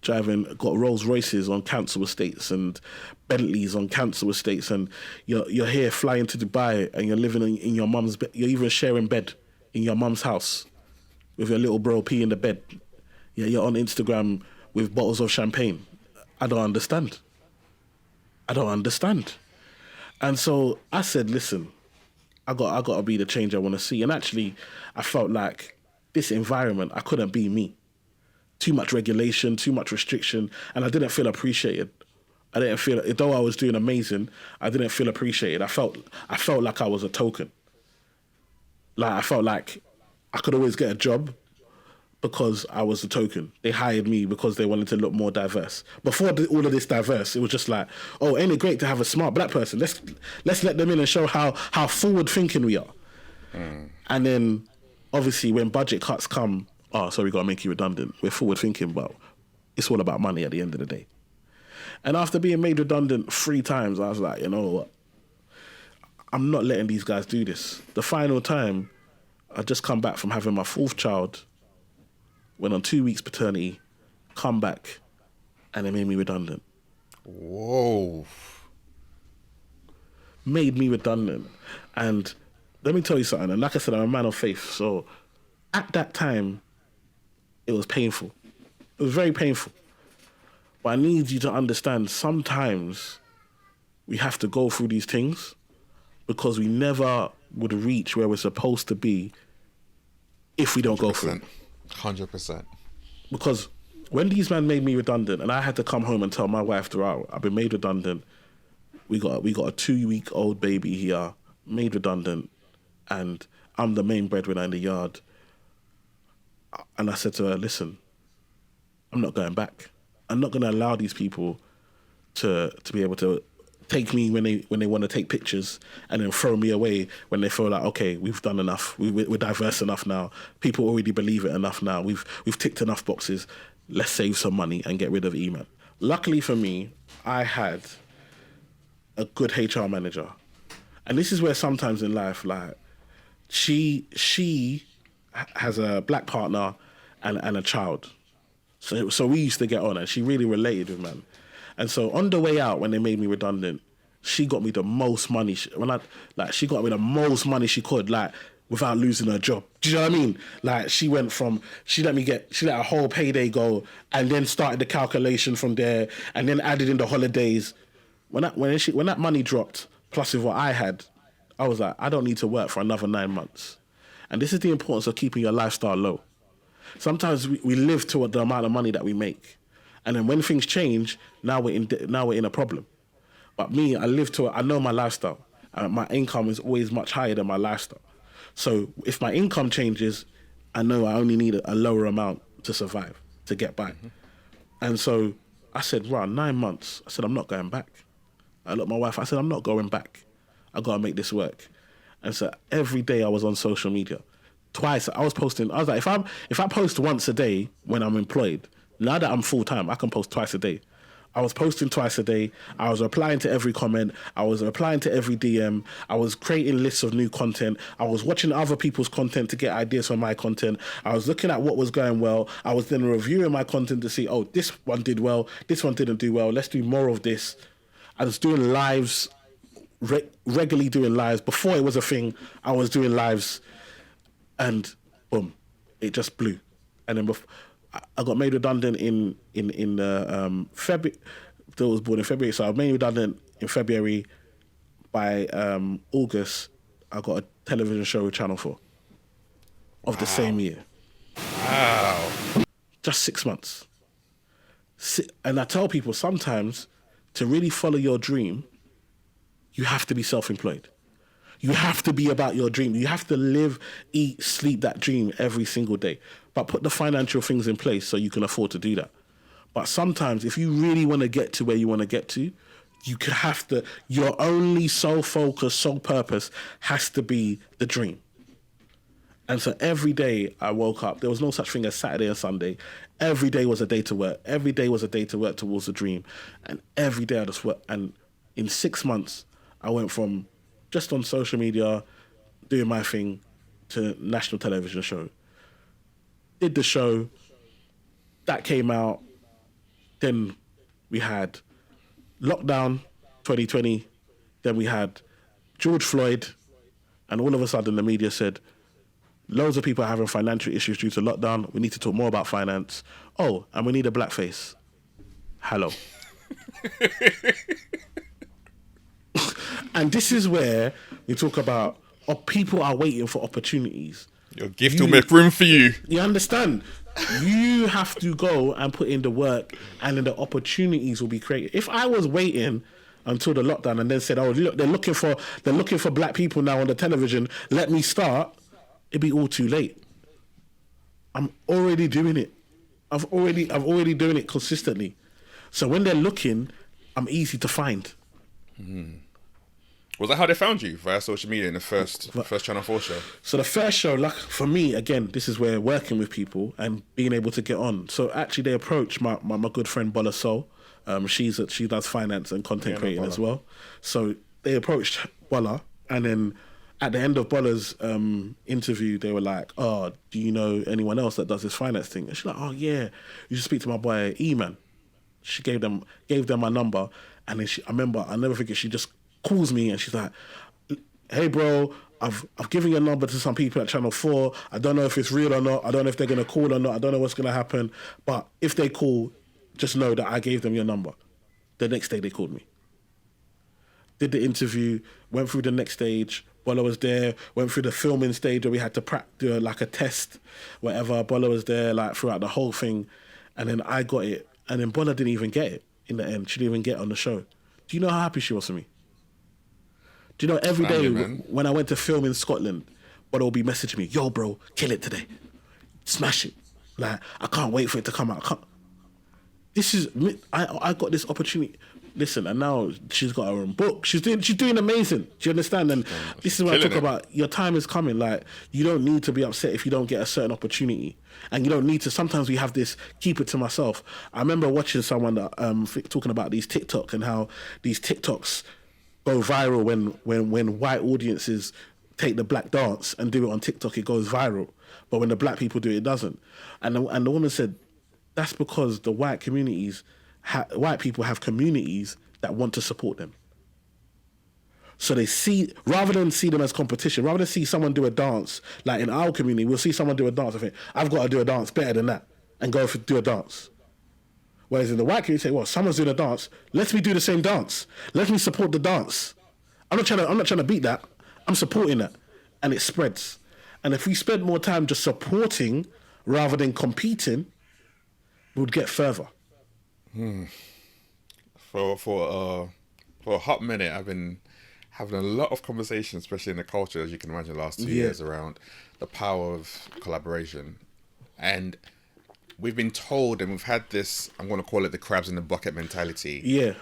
got Rolls Royces on council estates and Bentleys on council estates, and you're here flying to Dubai and you're living in your mum's bed. You're even sharing bed in your mum's house with your little bro pee in the bed. Yeah, you're on Instagram with bottles of champagne. I don't understand. And so I said, listen, I got to be the change I want to see. And actually, I felt like this environment, I couldn't be me. Too much regulation, too much restriction, and I didn't feel appreciated. I didn't feel, though I was doing amazing, I didn't feel appreciated. I felt like I was a token. Like, I felt like I could always get a job because I was a token. They hired me because they wanted to look more diverse. Before all of this diverse, it was just like, oh, ain't it great to have a smart black person? Let's let them in and show how forward thinking we are. And then, obviously, when budget cuts come, we got to make you redundant. We're forward thinking, but it's all about money at the end of the day. And after being made redundant 3 times, I was like, you know what? I'm not letting these guys do this. The final time, I just come back from having my 4th child, went on 2 weeks paternity, come back, and they made me redundant. Whoa. Made me redundant. And let me tell you something, and like I said, I'm a man of faith, so at that time, it was painful. It was very painful. But I need you to understand, sometimes we have to go through these things because we never would reach where we're supposed to be if we don't go through it. 100%. Because when these men made me redundant, and I had to come home and tell my wife, I've been made redundant. We got a 2-week-old baby here, made redundant, and I'm the main breadwinner in the yard. And I said to her, listen, I'm not going back. I'm not going to allow these people to be able to take me when they want to take pictures, and then throw me away when they feel like, okay, we've done enough, we're diverse enough now, people already believe it enough now, we've ticked enough boxes, let's save some money and get rid of email. Luckily for me, I had a good HR manager, and this is where sometimes in life, like she has a black partner and a child, so we used to get on, and she really related with man. And so on the way out, when they made me redundant, she got me the most money. She got me the most money she could, like, without losing her job. Do you know what I mean? Like, she let a whole payday go, and then started the calculation from there, and then added in the holidays. When that money dropped, plus with what I had, I was like, I don't need to work for another 9 months. And this is the importance of keeping your lifestyle low. Sometimes we live to the amount of money that we make. And then when things change, now we're in a problem. But me, I know my lifestyle. My income is always much higher than my lifestyle. So if my income changes, I know I only need a lower amount to survive, to get by. Mm-hmm. And so I said, 9 months. I said, I'm not going back. I looked at my wife, I said, I'm not going back. I got to make this work. And so every day I was on social media. Twice, I was posting. I was like, if I post once a day when I'm employed, now that I'm full-time, I can post twice a day. I was posting twice a day. I was replying to every comment. I was replying to every DM. I was creating lists of new content. I was watching other people's content to get ideas for my content. I was looking at what was going well. I was then reviewing my content to see, this one did well. This one didn't do well. Let's do more of this. I was doing lives, regularly doing lives. Before it was a thing, I was doing lives, and boom, it just blew. And then I got made redundant in February. I was born in February, so I was made redundant in February. By August, I got a television show with Channel 4 of the same year. Wow. Just 6 months. And I tell people sometimes to really follow your dream, you have to be self-employed. You have to be about your dream. You have to live, eat, sleep that dream every single day. But put the financial things in place so you can afford to do that. But sometimes if you really want to get to where you want to get to, your only sole focus, sole purpose has to be the dream. And so every day I woke up, there was no such thing as Saturday and Sunday. Every day was a day to work. Every day was a day to work towards the dream. And every day I just worked. And in 6 months, I went from just on social media, doing my thing, to national television show. Did the show, that came out, then we had lockdown 2020, then we had George Floyd, and all of a sudden the media said, loads of people are having financial issues due to lockdown, we need to talk more about finance. Oh, and we need a blackface. Hello. And this is where we talk about people are waiting for opportunities. Your gift will make room for you. You understand? You have to go and put in the work, and then the opportunities will be created. If I was waiting until the lockdown and then said, "Oh, look, they're looking for black people now on the television, let me start," it'd be all too late. I'm already doing it. I'm already doing it consistently. So when they're looking, I'm easy to find. Mm. Was that how they found you, via social media in the first Channel 4 show? So the first show, like for me, again, this is where working with people and being able to get on. So actually they approached my good friend Bola Soul. She does finance and content creating as well. So they approached Bola, and then at the end of Bola's interview, they were like, "Oh, do you know anyone else that does this finance thing?" And she's like, "Oh yeah, you should speak to my boy E-Man." She gave them my number, and then I'll never forget, she just calls me and she's like, "Hey bro, I've given your number to some people at Channel 4. I don't know if it's real or not. I don't know if they're going to call or not. I don't know what's going to happen. But if they call, just know that I gave them your number." The next day they called me. Did the interview, went through the next stage. Bola was there, went through the filming stage where we had to do like a test, whatever. Bola was there like throughout the whole thing. And then I got it. And then Bola didn't even get it in the end. She didn't even get on the show. Do you know how happy she was for me? Do you know every day when I went to film in Scotland, Bola will be messaging me, "Yo bro, kill it today. Smash it. Like, I can't wait for it to come out. I got this opportunity. listen, and now she's got her own book. She's doing amazing. Do you understand? And this is what I talk about. Your time is coming. Like, you don't need to be upset if you don't get a certain opportunity, and you don't need to. Sometimes we have this keep it to myself. I remember watching someone that talking about these TikTok and how these TikToks go viral when white audiences take the black dance and do it on TikTok. It goes viral, but when the black people do it, it doesn't. And the woman said that's because the white communities. White people have communities that want to support them. So they see, rather than see them as competition, rather than see someone do a dance, like in our community, we'll see someone do a dance, I think, I've got to do a dance better than that, and go do a dance. Whereas in the white community, say, well, someone's doing a dance, let me do the same dance. Let me support the dance. I'm not trying to beat that. I'm supporting that. And it spreads. And if we spend more time just supporting rather than competing, we would get further. For a hot minute, I've been having a lot of conversations, especially in the culture, as you can imagine, the last 2 years, around the power of collaboration. And we've been told, and we've had this, I'm going to call it the crabs in the bucket mentality. Yeah.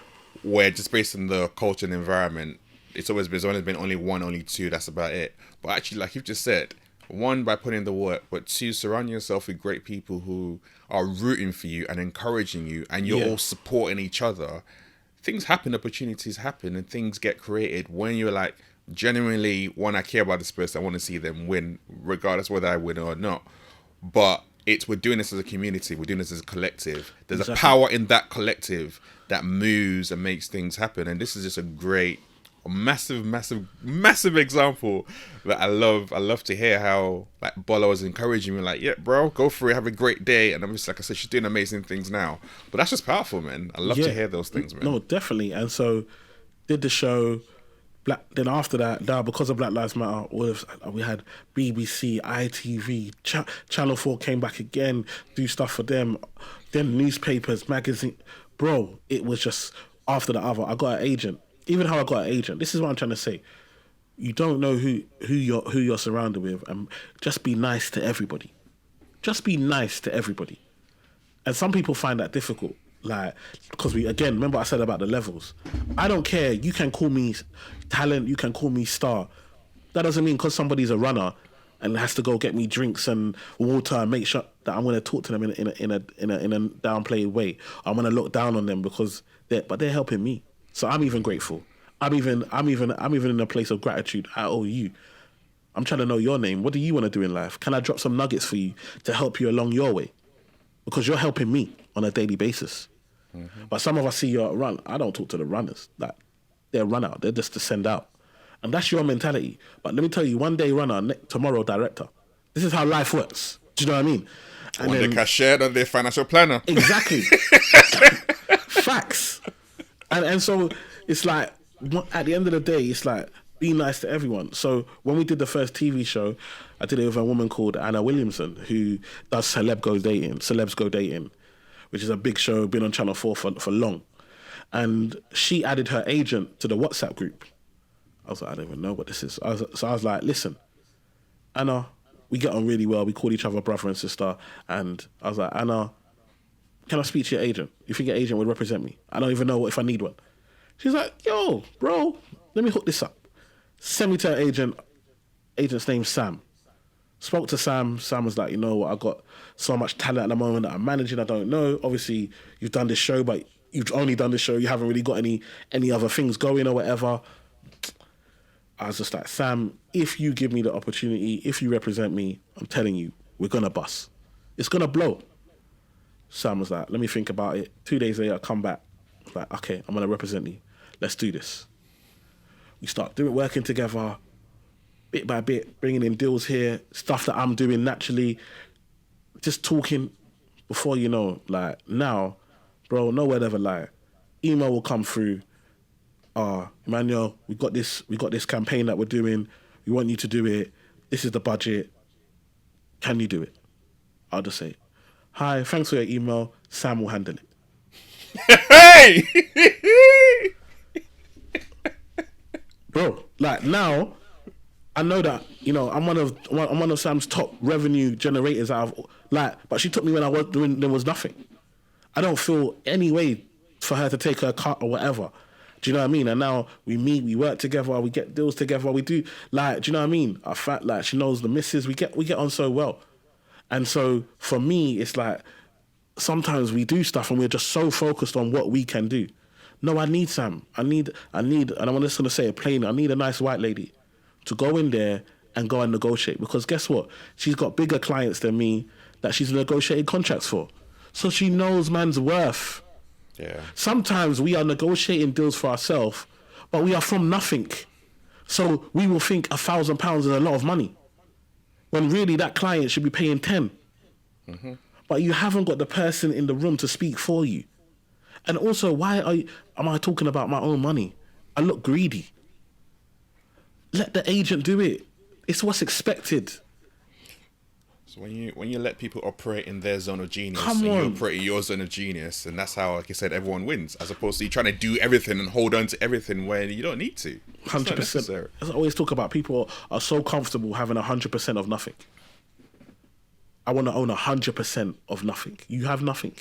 Where just based on the culture and environment, it's only been only one, only two, that's about it. But actually, like you've just said, one, by putting in the work, but two, surround yourself with great people who are rooting for you and encouraging you, and you're all supporting each other. Things happen, opportunities happen, and things get created when you're like, genuinely, one, I care about this person, I want to see them win, regardless whether I win or not. But we're doing this as a community, we're doing this as a collective. There's a power in that collective that moves and makes things happen. And this is just a great, massive example that I love to hear how like Bola was encouraging me, like, yeah, bro, go for it, have a great day. And I'm just like I said, she's doing amazing things now. But that's just powerful, man. I love to hear those things, man. No, definitely. And so did the show. Then after that, now because of Black Lives Matter, we had BBC, ITV, Channel 4 came back again, do stuff for them. Then newspapers, magazine. Bro, it was just after the other. I got an agent. Even how I got an agent. This is what I'm trying to say. You don't know who you're surrounded with, and just be nice to everybody. Just be nice to everybody. And some people find that difficult, like because remember I said about the levels. I don't care. You can call me talent. You can call me star. That doesn't mean because somebody's a runner and has to go get me drinks and water and make sure that I'm going to talk to them in a downplayed way. I'm going to look down on them because they're helping me. So I'm even grateful. I'm even in a place of gratitude. I owe you. I'm trying to know your name. What do you want to do in life? Can I drop some nuggets for you to help you along your way? Because you're helping me on a daily basis. Mm-hmm. But some of us see you run. I don't talk to the runners. Like, they're run out. They're just to send out. And that's your mentality. But let me tell you, one day runner, tomorrow director. This is how life works. Do you know what I mean? And one day cashier, one day financial planner. Exactly. Facts. And so it's like, at the end of the day, it's like, be nice to everyone. So when we did the first TV show, I did it with a woman called Anna Williamson, who does Celebs Go Dating, which is a big show, been on Channel 4 for long. And she added her agent to the WhatsApp group. I was like, I don't even know what this is. So I was like, listen, Anna, we get on really well. We call each other brother and sister. And I was like, Anna, can I speak to your agent? You think your agent would represent me? I don't even know if I need one. She's like, yo, bro, let me hook this up. Send me to her agent. Agent's name's Sam. Spoke to Sam. Sam was like, you know what, I got so much talent at the moment that I'm managing. I don't know. Obviously, you've done this show, but you've only done this show. You haven't really got any other things going or whatever. I was just like, Sam, if you give me the opportunity, if you represent me, I'm telling you, we're going to bust. It's going to blow. Sam was like, let me think about it. 2 days later, I come back. Like, okay, I'm going to represent you. Let's do this. We start working together, bit by bit, bringing in deals here, stuff that I'm doing naturally, just talking. Before you know, like now, bro, no word ever lie. Email will come through. Emmanuel, we got this campaign that we're doing. We want you to do it. This is the budget. Can you do it? I'll just say, hi, thanks for your email. Sam will handle it. Hey! Bro, like now, I know that, you know, I'm one of Sam's top revenue generators out of, like, but she took me when there was nothing. I don't feel any way for her to take her cut or whatever. Do you know what I mean? And now we meet, we work together, we get deals together, we do, like, do you know what I mean? I fact, like, she knows the missus, we get on so well. And so for me, it's like, sometimes we do stuff and we're just so focused on what we can do. No, I need Sam. I need, and I'm just going to say it plain, I need a nice white lady to go in there and go and negotiate. Because guess what? She's got bigger clients than me that she's negotiated contracts for. So she knows man's worth. Yeah. Sometimes we are negotiating deals for ourselves, but we are from nothing. So we will think £1,000 is a lot of money, when really that client should be paying 10. Mm-hmm. But you haven't got the person in the room to speak for you. And also, am I talking about my own money? I look greedy. Let the agent do it. It's what's expected. So when you let people operate in their zone of genius, Come and on. you operate in your zone of genius, and that's how, like you said, everyone wins, as opposed to you trying to do everything and hold on to everything when you don't need to. 100%. As I always talk about, people are so comfortable having 100% of nothing. I want to own 100% of nothing. You have nothing,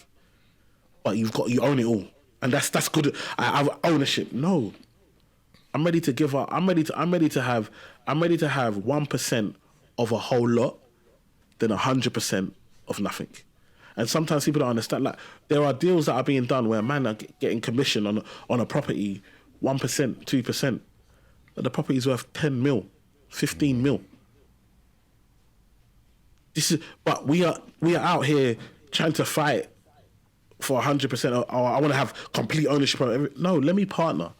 but you own it all, and that's good. I have ownership. No, I'm ready to give up. I'm ready to have 1% of a whole lot than 100% of nothing. And sometimes people don't understand. Like, there are deals that are being done where man are getting commission on a property, 1%, 2%, but the property is worth 10 mil, 15 mil. But we are out here trying to fight for 100%. Or I want to have complete ownership of everything. No, let me partner.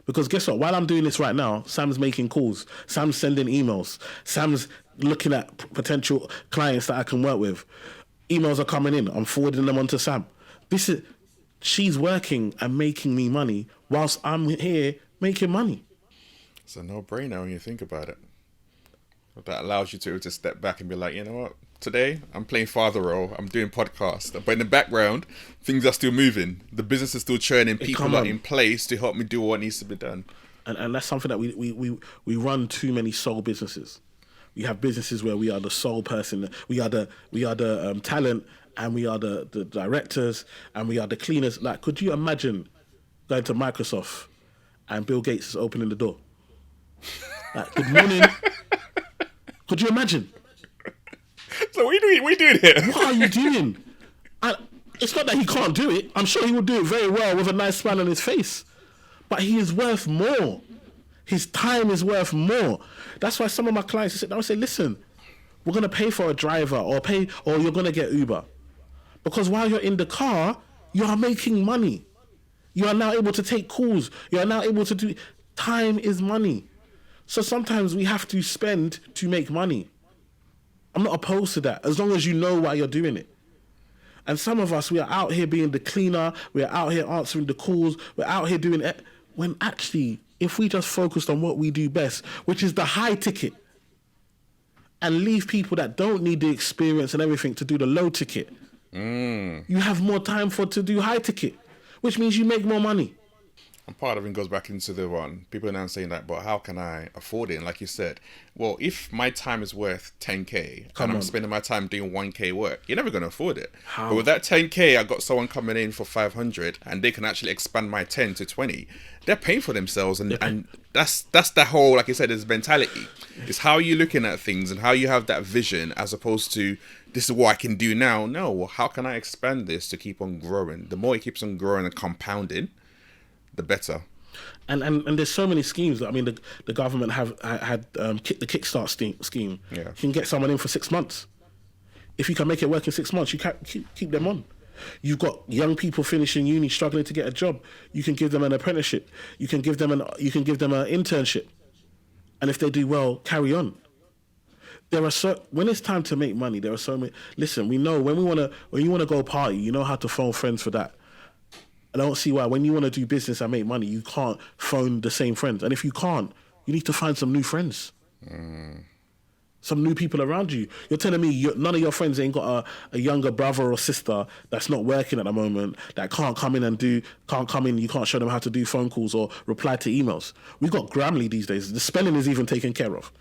Because guess what? While I'm doing this right now, Sam's making calls. Sam's sending emails. Sam's looking at potential clients that I can work with. Emails are coming in. I'm forwarding them on to Sam. She's working and making me money whilst I'm here making money. It's a no-brainer when you think about it. That allows you to step back and be like, you know what? Today, I'm playing father role. I'm doing podcasts. But in the background, things are still moving. The business is still churning. People are in place to help me do what needs to be done. And that's something that we run too many sole businesses. We have businesses where we are the sole person. We are the talent, and we are the directors, and we are the cleaners. Like, could you imagine going to Microsoft and Bill Gates is opening the door? Like, good morning. Could you imagine? So what are you doing here? What are you doing? It's not that he can't do it. I'm sure he would do it very well with a nice smile on his face. But he is worth more. His time is worth more. That's why some of my clients sit down and say, listen, we're going to pay for a driver or you're going to get Uber. Because while you're in the car, you are making money. You are now able to take calls. You are now able to do... Time is money. So sometimes we have to spend to make money. I'm not opposed to that, as long as you know why you're doing it. And some of us, we are out here being the cleaner, we are out here answering the calls, we're out here doing it, when actually, if we just focused on what we do best, which is the high ticket, and leave people that don't need the experience and everything to do the low ticket, you have more time to do high ticket, which means you make more money. And part of it goes back into the one. People are now saying that, but how can I afford it? And like you said, well, if my time is worth 10K and I'm spending my time doing 1K work, you're never going to afford it. How? But with that 10K, I got someone coming in for 500 and they can actually expand my 10 to 20. They're paying for themselves. And that's the whole, like I said, is mentality. It's how you're looking at things and how you have that vision, as opposed to, this is what I can do now. No, well, how can I expand this to keep on growing? The more it keeps on growing and compounding, the better. And there's so many schemes. I mean, the government had the Kickstart scheme. Yeah. You can get someone in for 6 months. If you can make it work in 6 months, you can keep them on. You've got young people finishing uni, struggling to get a job. You can give them an apprenticeship. You can give them an internship. And if they do well, carry on. When it's time to make money, there are so many. Listen, we know when you want to go party, you know how to phone friends for that. I don't see why when you want to do business and make money, you can't phone the same friends. And if you can't, you need to find some new friends. Some new people around you. You're telling me none of your friends ain't got a younger brother or sister that's not working at the moment, that can't come in, you can't show them how to do phone calls or reply to emails. We've got Grammarly these days. The spelling is even taken care of.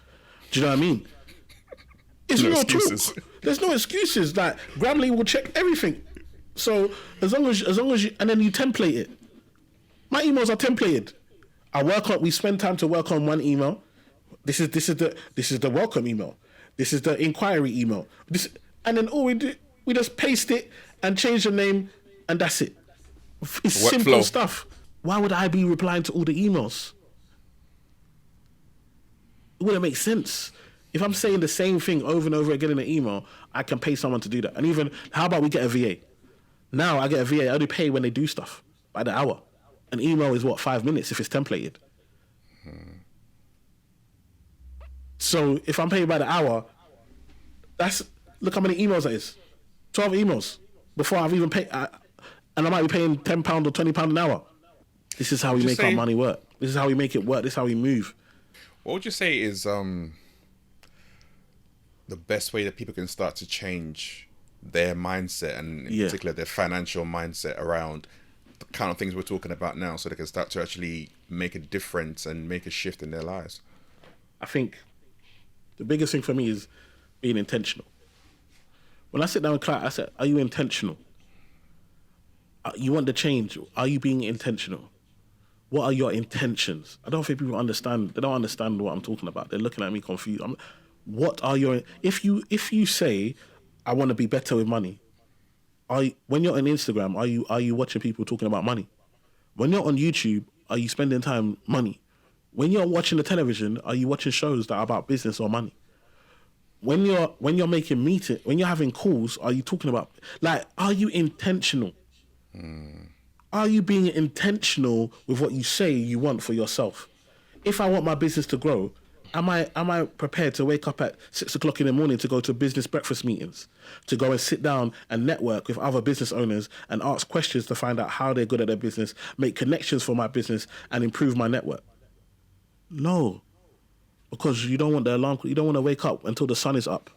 Do you know what I mean? It's no real excuses. Talk. There's no excuses. Like, Grammarly will check everything. So as long as you, and then you template it. My emails are templated. We spend time to work on one email. This is the welcome email. This is the inquiry email. And then all we do, we just paste it and change the name, and that's it. It's simple stuff. Why would I be replying to all the emails? It wouldn't make sense. If I'm saying the same thing over and over again in an email, I can pay someone to do that. And even, how about we get a VA? Now I get a VA, I only pay when they do stuff, by the hour. An email is 5 minutes if it's templated. So if I'm paying by the hour, look how many emails that is. 12 emails before I've even paid, and I might be paying £10 or £20 an hour. This is how we make our money work. This is how we make it work. This is how we move. What would you say is the best way that people can start to change their mindset, and in particular their financial mindset, around the kind of things we're talking about now, so they can start to actually make a difference and make a shift in their lives? I think the biggest thing for me is being intentional. When I sit down with clients, I say, are you intentional? You want the change? Are you being intentional? What are your intentions? I don't think people understand. They don't understand what I'm talking about. They're looking at me confused. What are your... If you say, I want to be better with money, when you're on Instagram, are you watching people talking about money? When you're on YouTube, are you spending time money? When you're watching the television, are you watching shows that are about business or money? When you're making meetings, when you're having calls, are you talking about, are you intentional? Are you being intentional with what you say you want for yourself? If I want my business to grow, am I prepared to wake up at 6 o'clock in the morning to go to business breakfast meetings, to go and sit down and network with other business owners and ask questions to find out how they're good at their business, make connections for my business and improve my network? No, because you don't want the alarm. You don't want to wake up until the sun is up.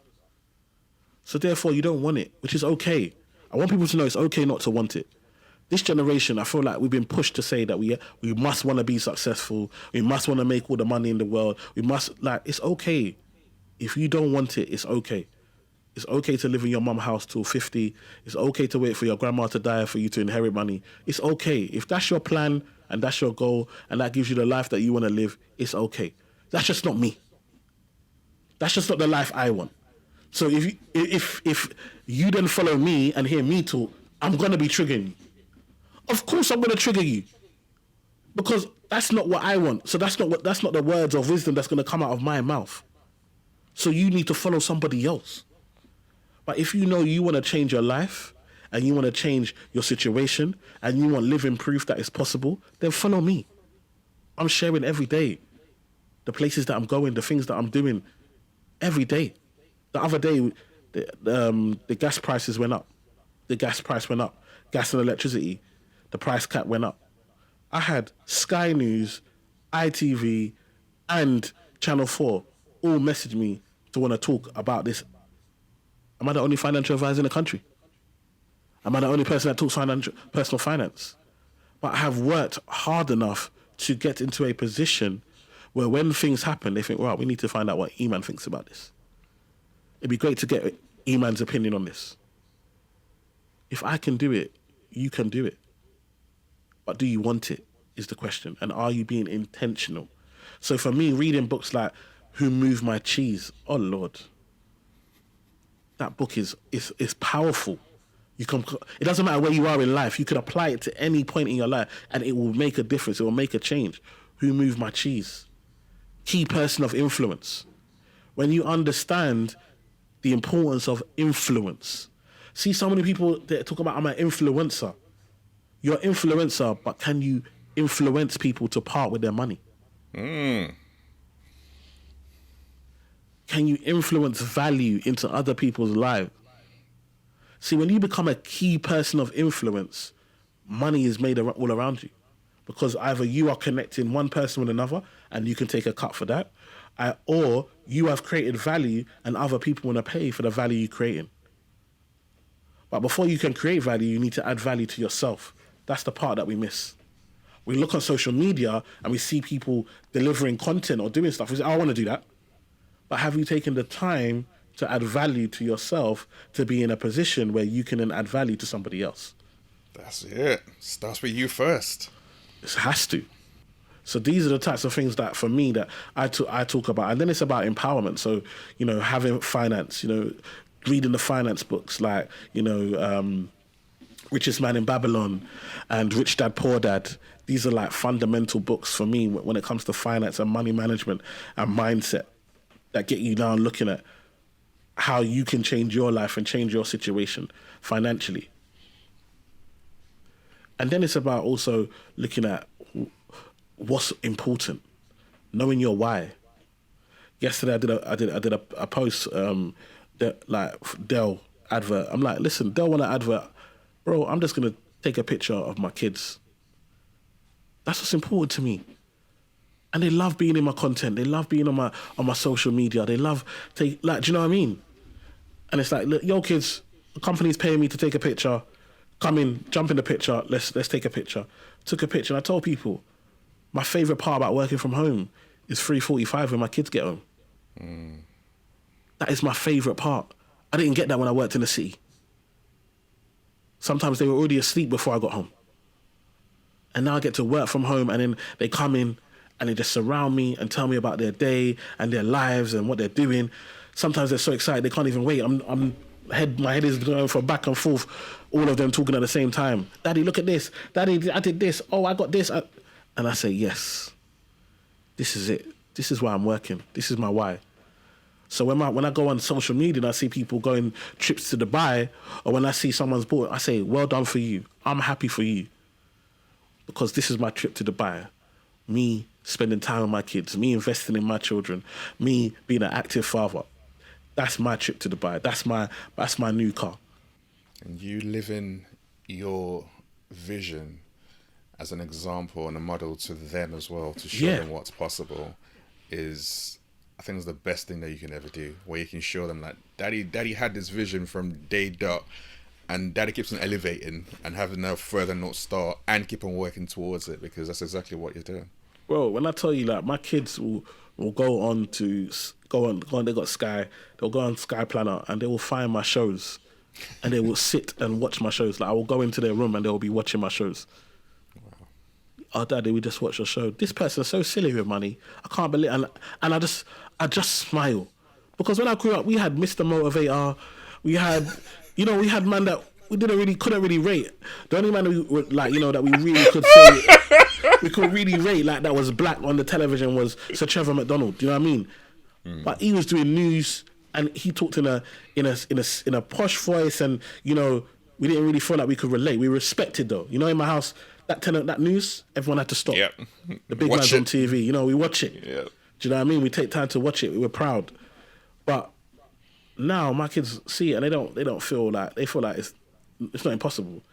So therefore, you don't want it, which is okay. I want people to know it's okay not to want it. This generation, I feel like we've been pushed to say that we must want to be successful. We must want to make all the money in the world. We must, it's okay. If you don't want it, it's okay. It's okay to live in your mum's house till 50. It's okay to wait for your grandma to die for you to inherit money. It's okay. If that's your plan and that's your goal and that gives you the life that you want to live, it's okay. That's just not me. That's just not the life I want. So if you then follow me and hear me talk, I'm going to be triggering you. Of course I'm going to trigger you, because that's not what I want. So that's not the words of wisdom that's going to come out of my mouth. So you need to follow somebody else. But if you know you want to change your life and you want to change your situation and you want living proof that it's possible, then follow me. I'm sharing every day the places that I'm going, the things that I'm doing every day. The other day, the gas prices went up. The gas price went up. Gas and electricity, the price cap went up. I had Sky News, ITV, and Channel 4 all message me to want to talk about this. Am I the only financial advisor in the country? Am I the only person that talks personal finance? But I have worked hard enough to get into a position where when things happen, they think, right, we need to find out what Eman thinks about this. It'd be great to get Eman's opinion on this. If I can do it, you can do it. But do you want it, is the question. And are you being intentional? So for me, reading books like Who Moved My Cheese, oh Lord, that book is powerful. It doesn't matter where you are in life. You can apply it to any point in your life and it will make a difference. It will make a change. Who Moved My Cheese? Key person of influence. When you understand the importance of influence. See, so many people that talk about, I'm an influencer. You're an influencer, but can you influence people to part with their money? Can you influence value into other people's lives? See, when you become a key person of influence, money is made all around you. Because either you are connecting one person with another and you can take a cut for that, or you have created value and other people want to pay for the value you're creating. But before you can create value, you need to add value to yourself. That's the part that we miss. We look on social media and we see people delivering content or doing stuff. We say, I want to do that. But have you taken the time to add value to yourself to be in a position where you can then add value to somebody else? That's it. Starts with you first. It has to. So these are the types of things that, for me, that I talk about. And then it's about empowerment. So, having finance, reading the finance books, like, Richest Man in Babylon and Rich Dad, Poor Dad. These are like fundamental books for me when it comes to finance and money management and mindset, that get you down looking at how you can change your life and change your situation financially. And then it's about also looking at what's important, knowing your why. Yesterday I did a post that, like, Dell advert. I'm like, listen, Dell want an advert, bro. I'm just gonna take a picture of my kids. That's what's important to me. And they love being in my content. They love being on my social media. They love do you know what I mean? And it's like, look, yo, kids, the company's paying me to take a picture. Come in, jump in the picture. Let's take a picture. Took a picture, and I told people, my favorite part about working from home is 3:45 when my kids get home. That is my favorite part. I didn't get that when I worked in the city. Sometimes they were already asleep before I got home. And now I get to work from home, and then they come in and they just surround me and tell me about their day and their lives and what they're doing. Sometimes they're so excited they can't even wait. My head is going from back and forth, all of them talking at the same time. Daddy, look at this. Daddy, I did this. Oh, I got this. And I say, yes, this is it. This is why I'm working. This is my why. So when I go on social media and I see people going trips to Dubai, or when I see someone's bought, I say, well done for you. I'm happy for you. Because this is my trip to Dubai. Me spending time with my kids, me investing in my children, me being an active father. That's my trip to Dubai. That's my new car. And you living your vision as an example and a model to them as well, to show them what's possible, is, I think, is the best thing that you can ever do, where you can show them that daddy had this vision from day dot, and daddy keeps on elevating and having a further North Star and keep on working towards it, because that's exactly what you're doing. Bro, when I tell you, like, my kids will go on, they got Sky, they'll go on Sky Planner and they will find my shows and they will sit and watch my shows. Like, I will go into their room and they'll be watching my shows. Wow. Oh, Daddy, we just watched your show. This person's so silly with money. I can't believe it. And I just smile. Because when I grew up, we had Mr. Motivator, we had man that we couldn't really rate. The only man that we really could say we could really rate, like, that was black on the television, was Sir Trevor McDonald. Do you know what I mean? But he was doing news and he talked in a posh voice, and we didn't really feel like we could relate. We respected, though. In my house, that news, everyone had to stop. Yep. The big man's on TV. We watch it. Yep. Do you know what I mean? We take time to watch it. We were proud. But now my kids see it and they don't feel like, they feel like it's not impossible.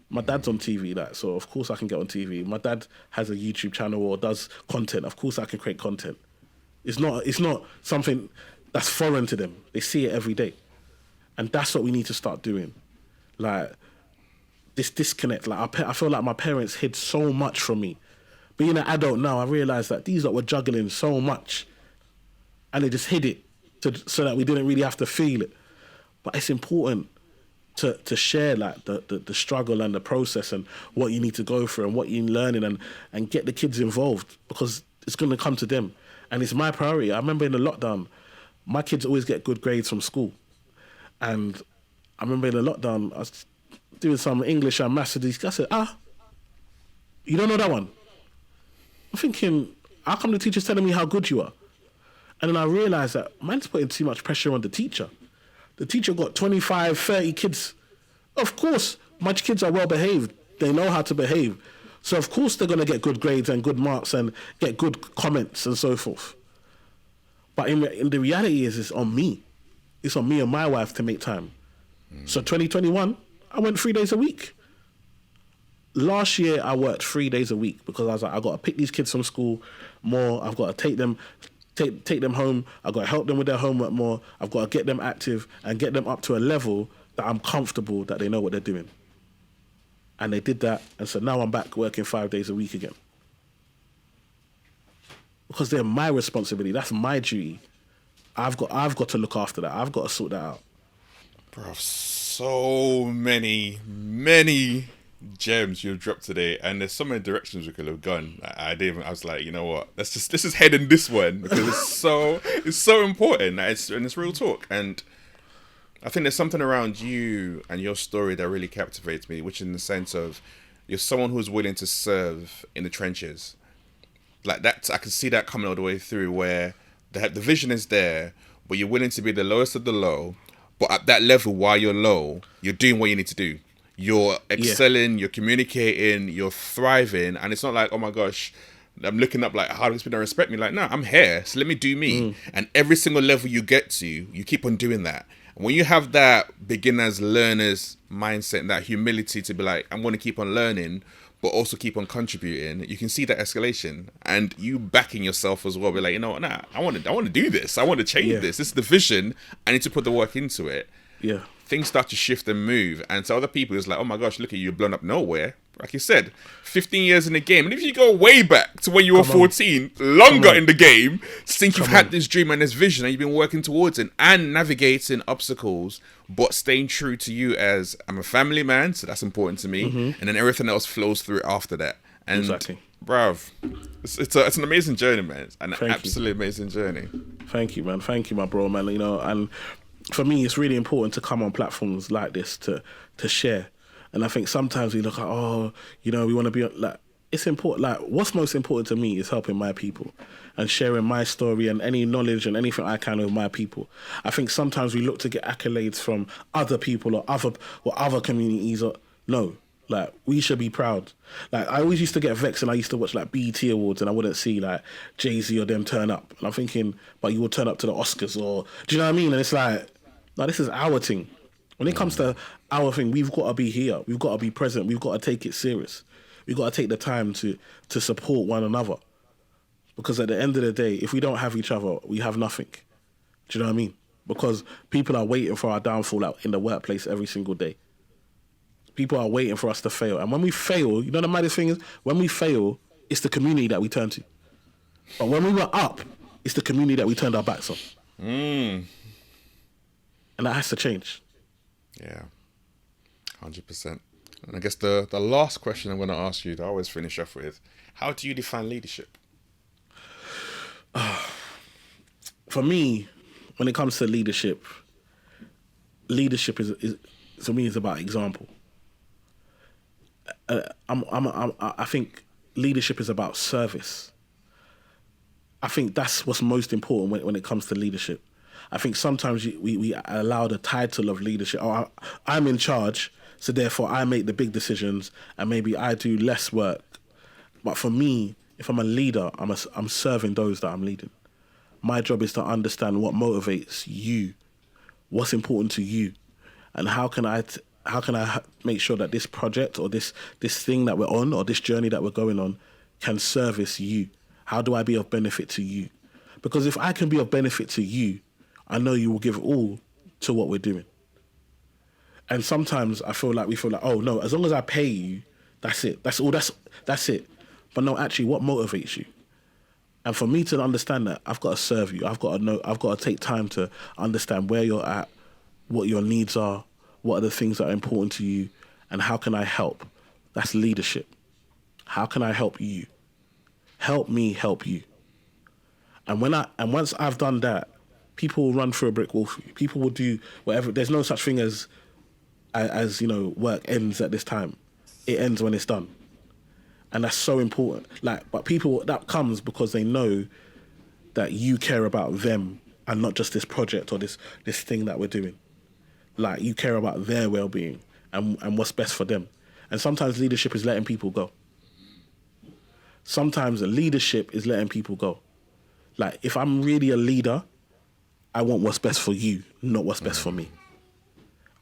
My dad's on TV, so of course I can get on TV. My dad has a YouTube channel or does content. Of course I can create content. It's not something that's foreign to them. They see it every day. And that's what we need to start doing. Like, this disconnect. Like, I feel like my parents hid so much from me. Being an adult now, I realise that these lot were juggling so much and they just hid it so that we didn't really have to feel it. But it's important to share, like, the struggle and the process and what you need to go through and what you're learning, and get the kids involved, because it's going to come to them. And it's my priority. I remember in the lockdown, my kids always get good grades from school. And I remember in the lockdown, I was doing some English and maths with these guys. I said, you don't know that one? I'm thinking, how come the teacher's telling me how good you are? And then I realised that man's putting too much pressure on the teacher. The teacher got 25, 30 kids. Of course, my kids are well behaved. They know how to behave. So of course they're going to get good grades and good marks and get good comments and so forth. But in the reality is, it's on me. It's on me and my wife to make time. So 2021, I went 3 days a week. Last year, I worked 3 days a week because I was like, I've got to pick these kids from school more. I've got to take them home. I've got to help them with their homework more. I've got to get them active and get them up to a level that I'm comfortable that they know what they're doing. And they did that. And so now I'm back working 5 days a week again. Because they're my responsibility. That's my duty. I've got to look after that. I've got to sort that out. Bro, so many gems you've dropped today, and there's so many directions we could have gone. I didn't even, I was like, you know what? Let's just head in this one, because it's so important. It's real talk. And I think there's something around you and your story that really captivates me, which in the sense of you're someone who's willing to serve in the trenches. Like that, I can see that coming all the way through, where the vision is there, but you're willing to be the lowest of the low. But at that level, while you're low, you're doing what you need to do. You're excelling, you're communicating, you're thriving. And it's not like, oh my gosh, I'm looking up like, how do people don't respect me? Like, no, I'm here, so let me do me. And every single level you get to, you keep on doing that. And when you have that beginners, learners mindset and that humility to be like, I'm going to keep on learning, but also keep on contributing, you can see that escalation, and you backing yourself as well. Be like, you know what, nah, I want to do this. I want to change this. This is the vision. I need to put the work into it. Yeah. Things start to shift and move. And to other people, it's like, oh my gosh, look at you, blown up nowhere. Like you said, 15 years in the game. And if you go way back to when you were 14, longer in the game, since you've had this dream and this vision and you've been working towards it and navigating obstacles, but staying true to you as, I'm a family man, so that's important to me. And then everything else flows through after that. And exactly. Bruv, it's an amazing journey, man. An absolutely amazing journey. Thank you, man. Thank you, my bro, man. You know, and for me, it's really important to come on platforms like this to share. And I think sometimes we look at, oh, you know, we want to be like, it's important. Like, what's most important to me is helping my people and sharing my story and any knowledge and anything I can with my people. I think sometimes we look to get accolades from other people or other communities. Or no, like, we should be proud. Like, I always used to get vexed, and I used to watch like BET Awards, and I wouldn't see like Jay-Z or them turn up. And I'm thinking, but you will turn up to the Oscars, or do you know what I mean? And it's like, no, this is our thing. When it comes to our thing, we've got to be here. We've got to be present. We've got to take it serious. We've got to take the time to support one another. Because at the end of the day, if we don't have each other, we have nothing. Do you know what I mean? Because people are waiting for our downfall out in the workplace every single day. People are waiting for us to fail. And when we fail, you know the maddest thing is, when we fail, it's the community that we turn to. But when we were up, it's the community that we turned our backs on. And that has to change. Yeah, 100%. And I guess the last question I'm going to ask you, that I always finish off with, how do you define leadership? For me, when it comes to leadership is for me is about example. I think leadership is about service. I think that's what's most important when it comes to leadership. I think sometimes we allow the title of leadership. Oh, I'm in charge, so therefore I make the big decisions, and maybe I do less work. But for me, if I'm a leader, I'm serving those that I'm leading. My job is to understand what motivates you, what's important to you, and how can I make sure that this project or this thing that we're on or this journey that we're going on can service you. How do I be of benefit to you? Because if I can be of benefit to you, I know you will give all to what we're doing. And sometimes we feel like, oh no, as long as I pay you, that's it. That's all. That's it. But no, actually, what motivates you? And for me to understand that, I've got to serve you. I've got to know. I've got to take time to understand where you're at, what your needs are, what are the things that are important to you, and how can I help? That's leadership. How can I help you? Help me help you. And once I've done that, people will run through a brick wall for you. People will do whatever. There's no such thing as you know, work ends at this time. It ends when it's done. And that's so important. But people, that comes because they know that you care about them and not just this project or this thing that we're doing. Like, you care about their well-being and what's best for them. And sometimes leadership is letting people go. Sometimes leadership is letting people go. Like, if I'm really a leader, I want what's best for you, not what's best for me.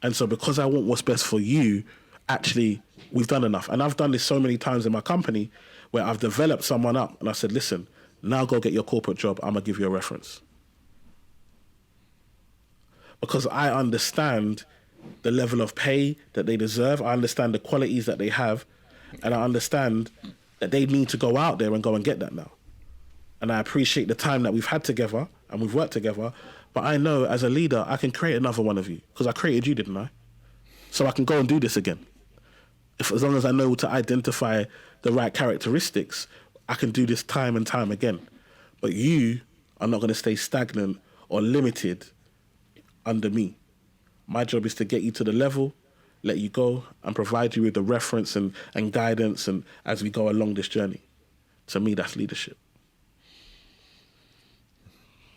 And so because I want what's best for you, actually, we've done enough. And I've done this so many times in my company where I've developed someone up and I said, listen, now go get your corporate job. I'm going to give you a reference. Because I understand the level of pay that they deserve. I understand the qualities that they have. And I understand that they need to go out there and go and get that now. And I appreciate the time that we've had together and we've worked together. But I know as a leader, I can create another one of you because I created you, didn't I? So I can go and do this again. as long as I know to identify the right characteristics, I can do this time and time again. But you are not going to stay stagnant or limited under me. My job is to get you to the level, let you go, and provide you with the reference and guidance and as we go along this journey. To me, that's leadership.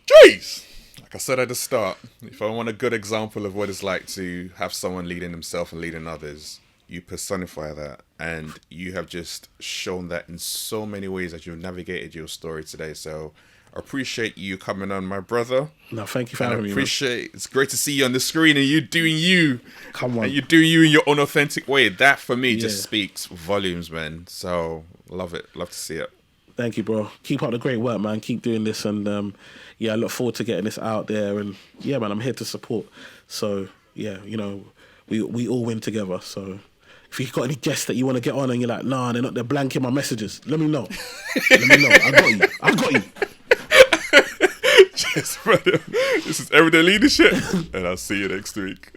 Jeez! Like I said at the start, if I want a good example of what it's like to have someone leading himself and leading others, you personify that. And you have just shown that in so many ways as you've navigated your story today. So I appreciate you coming on, my brother. No, thank you for having me. It's great to see you on the screen and you doing you. Come on. And you're doing you in your own authentic way. That for me just speaks volumes, man. So love it. Love to see it. Thank you, bro. Keep up the great work, man. Keep doing this. And I look forward to getting this out there. And yeah, man, I'm here to support. So yeah, we all win together. So if you've got any guests that you want to get on and you're like, nah, they're blanking my messages, let me know. I got you. Cheers, brother. This is Everyday Leadership, and I'll see you next week.